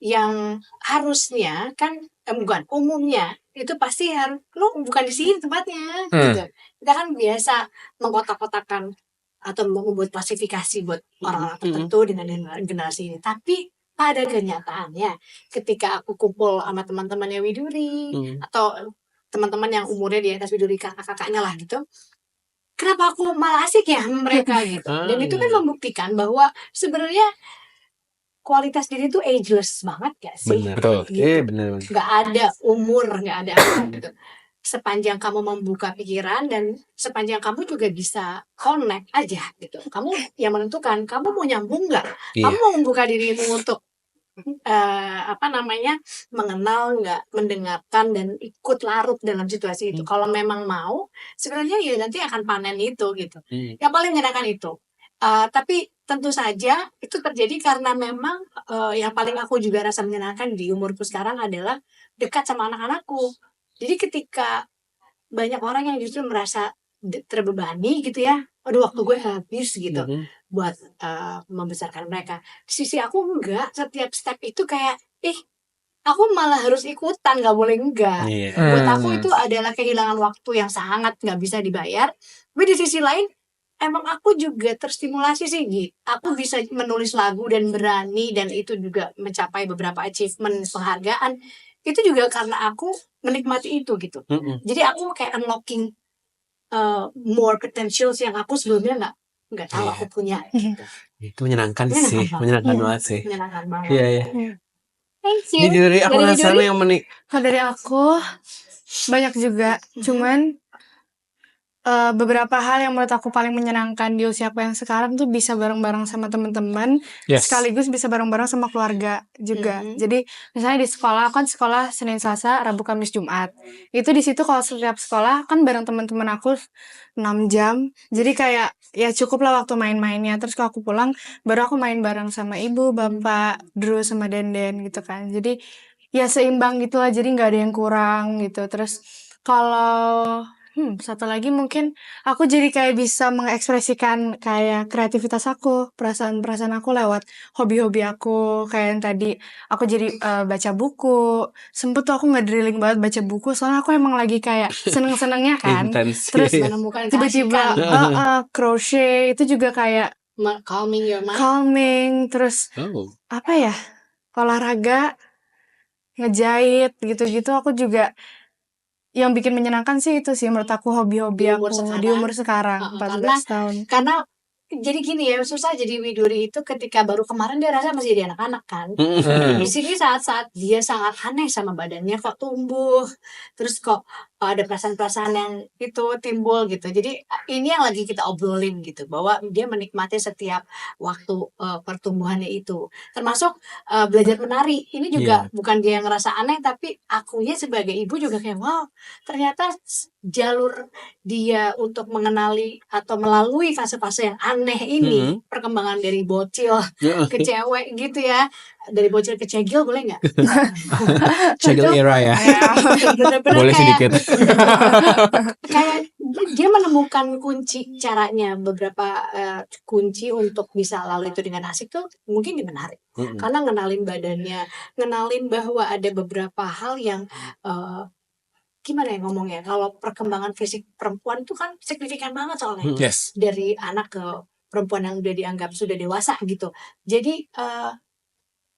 Speaker 3: yang harusnya kan bukan umumnya itu pasti harus lu bukan di sini tempatnya gitu. Kita kan biasa mengkotak-kotakan atau membuat klasifikasi buat orang-orang tertentu dengan generasi ini. Tapi pada kenyataannya ketika aku kumpul sama teman-temannya Widuri atau teman-teman yang umurnya di atas Widuri, kakak-kakaknya lah gitu, kenapa aku malah asik ya sama mereka gitu. Dan itu kan membuktikan bahwa sebenarnya kualitas diri itu ageless banget gak sih?
Speaker 1: Bener.
Speaker 2: Betul.
Speaker 3: Gitu.
Speaker 1: Bener.
Speaker 3: Gak ada umur, gak ada apa gitu. Sepanjang kamu membuka pikiran dan sepanjang kamu juga bisa connect aja gitu. Kamu yang menentukan, kamu mau nyambung nggak?
Speaker 1: Iya.
Speaker 3: Kamu mau membuka dirimu untuk mengenal nggak, mendengarkan dan ikut larut dalam situasi itu. Kalau memang mau, sebenarnya ya nanti akan panen itu gitu. Yang paling menyenangkan itu. Tapi tentu saja itu terjadi karena memang yang paling aku juga rasa menyenangkan di umurku sekarang adalah dekat sama anak-anakku. Jadi ketika banyak orang yang justru merasa terbebani gitu ya, aduh waktu gue habis gitu buat membesarkan mereka. Di sisi aku enggak, setiap step itu kayak aku malah harus ikutan, nggak boleh enggak. Buat aku itu adalah kehilangan waktu yang sangat nggak bisa dibayar. Tapi di sisi lain emang aku juga terstimulasi sih, Gi. Aku bisa menulis lagu dan berani, dan itu juga mencapai beberapa achievement, penghargaan. Itu juga karena aku menikmati itu gitu. Jadi aku kayak unlocking more potentials yang aku sebelumnya nggak tahu aku punya. Gitu.
Speaker 1: Itu menyenangkan sih, menyenangkan banget sih.
Speaker 3: Menyenangkan banget.
Speaker 1: Iya.
Speaker 3: Thank you.
Speaker 1: Widuri, aku
Speaker 3: Dari
Speaker 1: penasaran
Speaker 3: Widuri?
Speaker 1: yang
Speaker 4: Kalau dari aku banyak juga, cuman beberapa hal yang menurut aku paling menyenangkan di usia aku yang sekarang tuh bisa bareng-bareng sama teman-teman,
Speaker 2: Yes.
Speaker 4: sekaligus bisa bareng-bareng sama keluarga juga. Jadi misalnya di sekolah, kan sekolah Senin Selasa Rabu Kamis Jumat. Itu di situ kalau setiap sekolah kan bareng teman-teman aku 6 jam. Jadi kayak ya cukup lah waktu main-mainnya. Terus kalau aku pulang baru aku main bareng sama ibu, bapak, Drew sama Denden gitu kan. Jadi ya seimbang gitu lah, jadi nggak ada yang kurang gitu. Terus kalau satu lagi mungkin aku jadi kayak bisa mengekspresikan kayak kreativitas aku, perasaan-perasaan aku lewat hobi-hobi aku. Kayak yang tadi aku jadi baca buku. Sempet tuh aku nge-drilling banget baca buku, soalnya aku emang lagi kayak seneng-senengnya kan.
Speaker 1: intens.
Speaker 4: Terus
Speaker 3: Menemukan
Speaker 4: tiba-tiba
Speaker 3: keasikan.
Speaker 4: crochet itu juga kayak
Speaker 3: Calming your mind.
Speaker 4: calming. Terus apa ya, olahraga, ngejahit gitu-gitu. Aku juga yang bikin menyenangkan sih itu sih menurut aku hobi-hobi
Speaker 3: Di umur
Speaker 4: aku
Speaker 3: sekarang.
Speaker 4: di umur sekarang 14 tahun.
Speaker 3: Karena jadi gini ya, susah jadi Widuri itu ketika baru kemarin dia rasa masih jadi anak-anak kan. Di sini saat-saat dia sangat aneh sama badannya kok tumbuh, terus kok ada perasaan-perasaan yang itu timbul gitu. Jadi ini yang lagi kita obrolin gitu, bahwa dia menikmati setiap waktu pertumbuhannya itu. Termasuk belajar menari. Ini juga bukan dia yang ngerasa aneh, tapi akunya sebagai ibu juga kayak wow, ternyata jalur dia untuk mengenali atau melalui fase-fase yang aneh ini, perkembangan dari bocil ke cewek gitu ya, dari bocil ke cegil boleh nggak?
Speaker 1: Cegil era ya.
Speaker 3: Bener-bener
Speaker 2: Boleh sedikit.
Speaker 3: kayak dia menemukan kunci caranya, beberapa kunci untuk bisa lalu itu dengan asik tuh mungkin di menari. Karena ngenalin badannya, ngenalin bahwa ada beberapa hal yang gimana ya ngomongnya, kalau perkembangan fisik perempuan itu kan signifikan banget soalnya.
Speaker 2: Yes.
Speaker 3: Dari anak ke perempuan yang udah dianggap sudah dewasa gitu. Jadi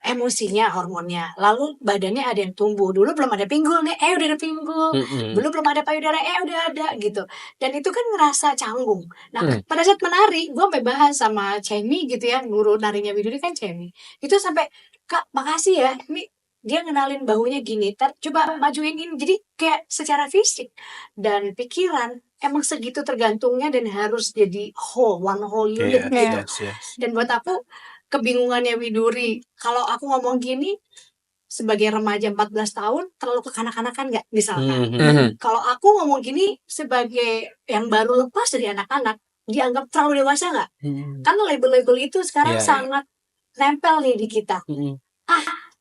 Speaker 3: emosinya, hormonnya, lalu badannya ada yang tumbuh. Dulu belum ada pinggul nih, udah ada pinggul. Dulu belum ada payudara, udah ada gitu. Dan itu kan ngerasa canggung. Nah pada saat menari, gue sampai bahas sama Cemi gitu ya, guru narinya Widuri kan Cemi. Itu sampai, Kak makasih ya, ini dia ngenalin bahunya gini, coba majuin ini. Jadi kayak secara fisik dan pikiran emang segitu tergantungnya dan harus jadi one whole unit gitu. Dan buat aku kebingungannya Widuri, kalau aku ngomong gini sebagai remaja 14 tahun terlalu kekanak-kanakan nggak misalkan. Kalau aku ngomong gini sebagai yang baru lepas dari anak-anak dianggap terlalu dewasa nggak? Karena label-label itu sekarang sangat nempel nih di kita.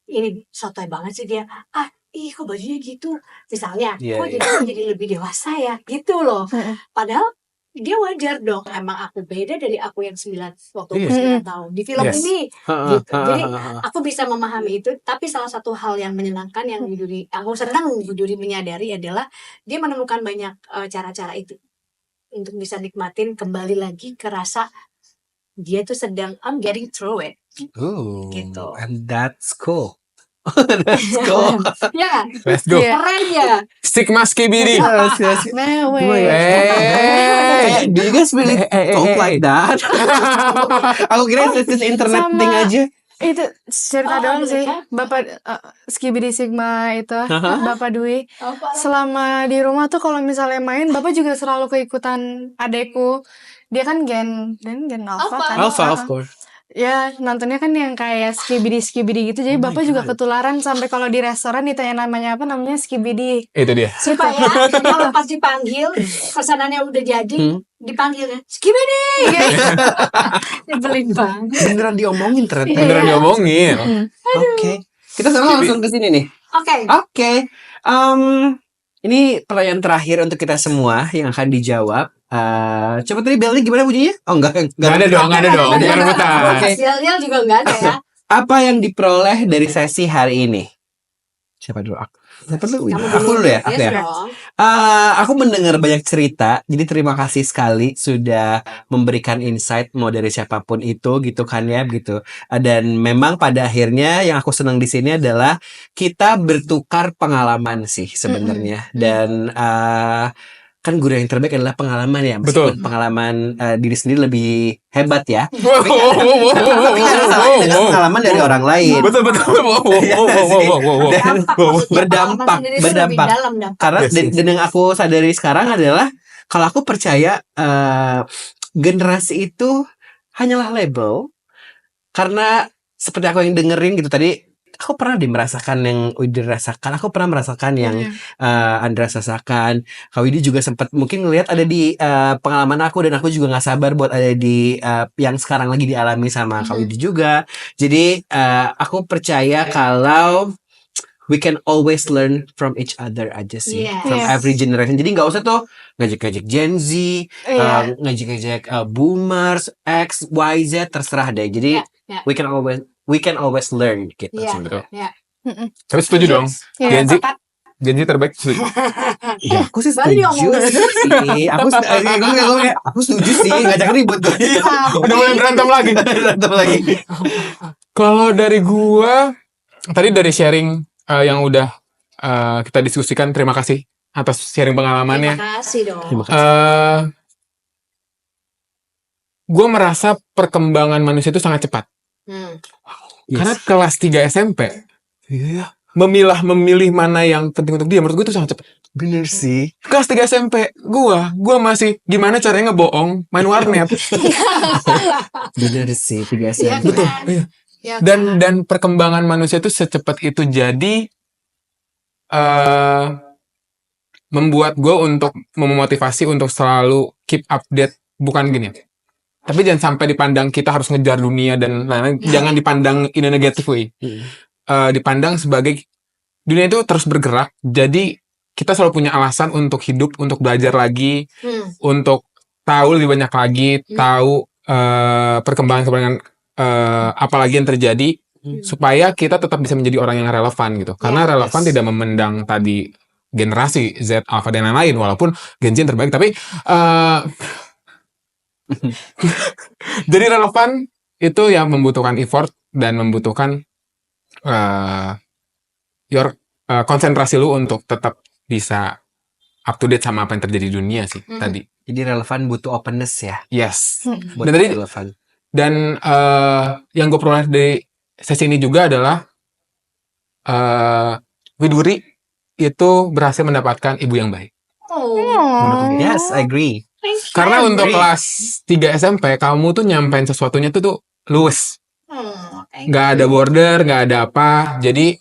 Speaker 3: Ini sotoy banget sih dia. Kok bajunya gitu. Misalnya, kok jadi lebih dewasa ya? Gitu loh. Padahal dia wajar dong. Emang aku beda dari aku yang 9 waktu aku 9 tahun di film ini gitu. Jadi aku bisa memahami itu. Tapi salah satu hal yang menyenangkan yang aku senang Widuri menyadari adalah dia menemukan banyak cara-cara itu untuk bisa nikmatin kembali lagi ke rasa dia tuh sedang I'm getting through it. Gitu.
Speaker 1: And that's cool. That's cool.
Speaker 3: Ya kan?
Speaker 2: Let's go.
Speaker 4: Iya.
Speaker 3: Keren ya.
Speaker 2: Stigma skibidi.
Speaker 1: Yes, yes.
Speaker 3: Nah,
Speaker 1: Gimana ya?
Speaker 2: Hey.
Speaker 1: Do you guys really talk like that? Aku kira itu internet
Speaker 4: Sama-
Speaker 1: thing aja.
Speaker 4: Itu cerita doang
Speaker 3: ada
Speaker 4: sih.
Speaker 3: kan?
Speaker 4: Bapak Skibidi Sigma itu, Bapak Dwi.
Speaker 3: Apa?
Speaker 4: Selama di rumah tuh kalau misalnya main, Bapak juga selalu keikutan adekku. Dia kan gen alpha
Speaker 3: Alpha.
Speaker 4: kan.
Speaker 1: Alpha, of
Speaker 4: Heeh.
Speaker 1: course.
Speaker 4: Ya, nontonnya kan yang kayak skibidi gitu. Jadi Bapak juga ketularan sampai kalau di restoran ditanya namanya apa, namanya skibidi.
Speaker 2: Itu dia.
Speaker 3: Supaya kalau pas dipanggil pesanannya udah jadi, dipanggil kan, Skibidi. Nyebelin banget.
Speaker 1: Beneran diomongin ternyata.
Speaker 2: Beneran diomongin.
Speaker 1: Oke. Kita sekarang langsung ke sini nih.
Speaker 3: Oke.
Speaker 1: Oke. Ini pertanyaan terakhir untuk kita semua yang akan dijawab. Coba tadi belnya gimana bunyinya? Oh enggak.
Speaker 2: Gak ada dong. Bukan rebutan.
Speaker 1: Oke.
Speaker 3: Hasilnya juga nggak ada ya.
Speaker 1: Apa yang diperoleh dari sesi hari ini? Siapa dulu? Siapa dulu? Aku dulu ya. Aku
Speaker 3: Yes
Speaker 1: ya.
Speaker 3: dong.
Speaker 1: Aku mendengar banyak cerita, jadi terima kasih sekali sudah memberikan insight mau dari siapapun itu gitu kan ya gitu. Dan memang pada akhirnya yang aku senang di sini adalah kita bertukar pengalaman sih sebenarnya. Dan kan guru yang terbaik adalah pengalaman ya, meskipun
Speaker 2: Betul.
Speaker 1: pengalaman diri sendiri lebih hebat ya.
Speaker 2: Wow.
Speaker 1: Tapi nggak ada salahnya dengan pengalaman dari orang lain.
Speaker 2: Betul. Wow.
Speaker 1: Dan
Speaker 3: Dampak maksudnya,
Speaker 1: berdampak,
Speaker 3: pengalaman sendiri itu lebih
Speaker 1: berdampak.
Speaker 3: dalam dampak.
Speaker 1: Karena
Speaker 2: Yes, yes.
Speaker 1: dan yang aku sadari sekarang adalah kalau aku percaya generasi itu hanyalah label. Karena seperti aku yang dengerin gitu tadi, aku pernah merasakan yang Widi rasakan, aku pernah merasakan yang Andra rasakan. Kak Widi juga sempat mungkin ngelihat ada di pengalaman aku, dan aku juga nggak sabar buat ada di yang sekarang lagi dialami sama Kak Widi juga. Jadi aku percaya kalau we can always learn from each other aja sih,
Speaker 3: Yes.
Speaker 1: from
Speaker 4: Yes.
Speaker 1: every generation. Jadi nggak usah tuh ngajak-ngajak Gen Z,
Speaker 4: Iya.
Speaker 1: ngajak-ngajak boomers, X, Y, Z, terserah deh. Jadi
Speaker 3: Ya.
Speaker 1: we can always learn gitu.
Speaker 3: Iya.
Speaker 2: Betul.
Speaker 3: Ya.
Speaker 2: Tapi setuju dong.
Speaker 4: Iya.
Speaker 2: Gen Z. Gen Z terbaik. Setuju.
Speaker 1: Ya, aku sih
Speaker 3: Baru
Speaker 1: setuju
Speaker 3: diomongin.
Speaker 1: sih. Aku setuju sih, ngajak ribut tuh.
Speaker 2: Udah mulai berantem lagi.
Speaker 1: Berantem lagi.
Speaker 2: Kalau dari gua, tadi dari sharing yang udah kita diskusikan, terima kasih atas sharing pengalamannya.
Speaker 3: Terima kasih dong.
Speaker 1: Terima kasih.
Speaker 2: Gue merasa perkembangan manusia itu sangat cepat.
Speaker 1: Yes.
Speaker 2: Karena kelas 3 SMP, memilih mana yang penting untuk dia, menurut gue itu sangat cepat.
Speaker 1: Bener sih.
Speaker 2: Kelas 3 SMP, gue masih gimana caranya ngebohong, main warnet.
Speaker 1: Bener sih, 3
Speaker 3: Iya
Speaker 1: SMP.
Speaker 2: Betul.
Speaker 3: kan?
Speaker 2: Iya.
Speaker 3: Ya
Speaker 2: Dan perkembangan manusia itu secepat itu, jadi membuat gue untuk memotivasi untuk selalu keep update. Bukan gini, tapi jangan sampai dipandang kita harus ngejar dunia dan lain-lain. Jangan dipandang in a negative way. Dipandang sebagai dunia itu terus bergerak, jadi kita selalu punya alasan untuk hidup, untuk belajar lagi, untuk tahu lebih banyak lagi, tahu perkembangan apa lagi yang terjadi, supaya kita tetap bisa menjadi orang yang relevan gitu. Karena relevan tidak memandang tadi generasi Z, Alpha dan lain-lain, walaupun Gen Z yang terbaik, tapi jadi relevan itu yang membutuhkan effort dan membutuhkan konsentrasi lu untuk tetap bisa up to date sama apa yang terjadi di dunia sih tadi.
Speaker 1: Jadi relevan butuh openness ya.
Speaker 2: Yes.
Speaker 1: Buat
Speaker 2: Dan tadi
Speaker 1: relevan.
Speaker 2: dan yang gue peroleh dari sesi ini juga adalah Widuri itu berhasil mendapatkan ibu yang baik.
Speaker 1: Yes, I agree.
Speaker 2: Karena untuk kelas 3 SMP kamu tuh nyampein sesuatunya tuh luwes. Nggak ada border, nggak ada apa. Jadi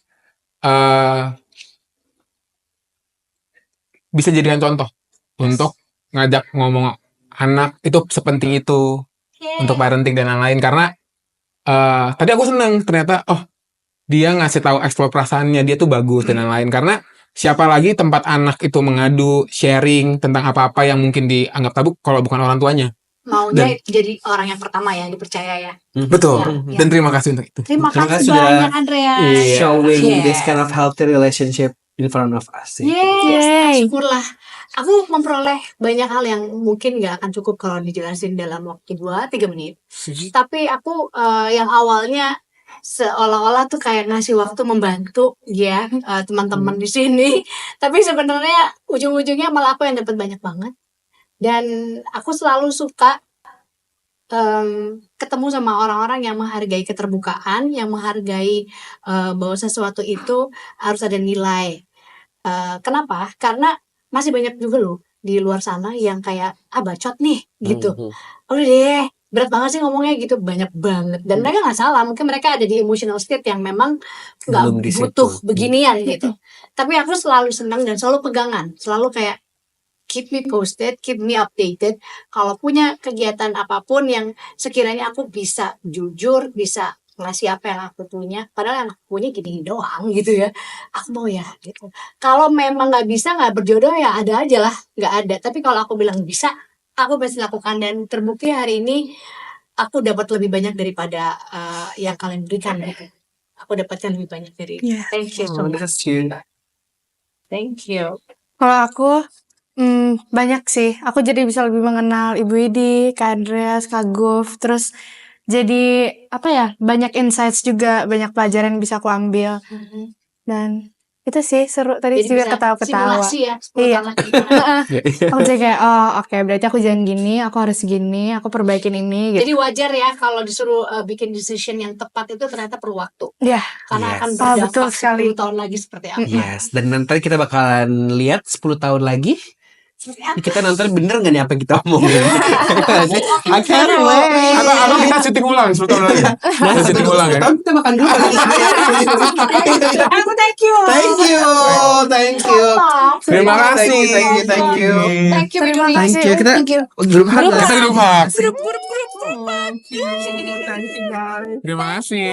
Speaker 2: bisa jadikan contoh untuk ngajak ngomong anak itu sepenting itu untuk parenting dan lain-lain. Karena tadi aku seneng ternyata dia ngasih tahu eksplor perasaannya dia tuh bagus dan lain-lain. Karena siapa lagi tempat anak itu mengadu, sharing tentang apa-apa yang mungkin dianggap tabu kalau bukan orang tuanya.
Speaker 3: Maunya jadi orang yang pertama ya dipercaya ya.
Speaker 2: Betul.
Speaker 3: Ya.
Speaker 2: Dan terima kasih untuk itu.
Speaker 3: Terima
Speaker 1: Terima
Speaker 3: kasih
Speaker 1: kasih
Speaker 3: banyak
Speaker 1: sudah
Speaker 3: Andrea.
Speaker 2: Iya.
Speaker 1: Showing
Speaker 3: Yeah.
Speaker 1: this kind of healthy relationship In front of us.
Speaker 4: Yeay.
Speaker 3: Syukurlah. Aku memperoleh banyak hal yang mungkin nggak akan cukup kalau dijelasin dalam waktu 2-3 menit. Tapi aku yang awalnya seolah-olah tuh kayak ngasih waktu membantu ya teman-teman di sini. Tapi sebenarnya ujung-ujungnya malah aku yang dapat banyak banget. Dan aku selalu suka ketemu sama orang-orang yang menghargai keterbukaan, yang menghargai bahwa sesuatu itu harus ada nilai. Kenapa? Karena masih banyak juga loh di luar sana yang kayak bacot nih gitu. Udah deh, berat banget sih ngomongnya gitu, banyak banget. Dan mereka nggak salah, mungkin mereka ada di emotional state yang memang nggak
Speaker 1: Belum di situ.
Speaker 3: butuh beginian gitu. Tapi aku selalu senang dan selalu pegangan, selalu kayak keep me posted, keep me updated. Kalau punya kegiatan apapun yang sekiranya aku bisa jujur, bisa ngasih apa yang aku punya, padahal yang aku punya gini doang gitu ya. Aku mau ya gitu. Kalau memang nggak bisa, nggak berjodoh ya ada aja lah, nggak ada. Tapi kalau aku bilang bisa, aku pasti lakukan dan terbukti hari ini aku dapat lebih banyak daripada yang kalian berikan gitu. Aku dapatkan lebih banyak dari itu.
Speaker 4: Yeah.
Speaker 3: Thank you so
Speaker 1: Oh,
Speaker 3: much.
Speaker 1: that's cute.
Speaker 3: Thank you.
Speaker 4: Kalau aku banyak sih. Aku jadi bisa lebih mengenal Ibu Idi, Kak Andreas, Kak Guf. Terus jadi apa ya? Banyak insights juga, banyak pelajaran yang bisa aku ambil. Dan itu sih seru. Tadi
Speaker 3: Jadi
Speaker 4: juga
Speaker 3: bisa
Speaker 4: ketawa-ketawa.
Speaker 3: simulasi ya 10
Speaker 4: Iya.
Speaker 3: tahun lagi.
Speaker 4: Aku jadi kayak oke, berarti aku jangan gini, aku harus gini, aku perbaikin ini gitu.
Speaker 3: Jadi wajar ya kalau disuruh bikin decision yang tepat itu ternyata perlu waktu.
Speaker 4: Ya,
Speaker 3: Karena
Speaker 1: Yes.
Speaker 3: akan
Speaker 4: betul
Speaker 3: berdampak
Speaker 4: sekali.
Speaker 3: 10 tahun lagi seperti apa.
Speaker 1: Yes, dan nanti kita bakalan lihat 10 tahun lagi
Speaker 3: Seperti apa?
Speaker 1: kita nonton bener gak nih apa yang kita omongin. I can't
Speaker 2: Atau
Speaker 1: wait.
Speaker 2: kita syuting ulang 10 tahun lagi.
Speaker 1: Nah,
Speaker 2: Kita syuting ulang ya.
Speaker 1: tahun kita makan dulu.
Speaker 3: Aku thank you.
Speaker 1: Thank you. Thank you.
Speaker 2: Terima kasih.
Speaker 1: Thank you. Thank you.
Speaker 3: Thank you.
Speaker 4: Terima
Speaker 3: Widuri.
Speaker 1: Thank you. Kita
Speaker 3: Thank you.
Speaker 1: grup hard lah.
Speaker 2: Kita grup hak.
Speaker 3: Grup, grup, grup.
Speaker 2: Terima kasih.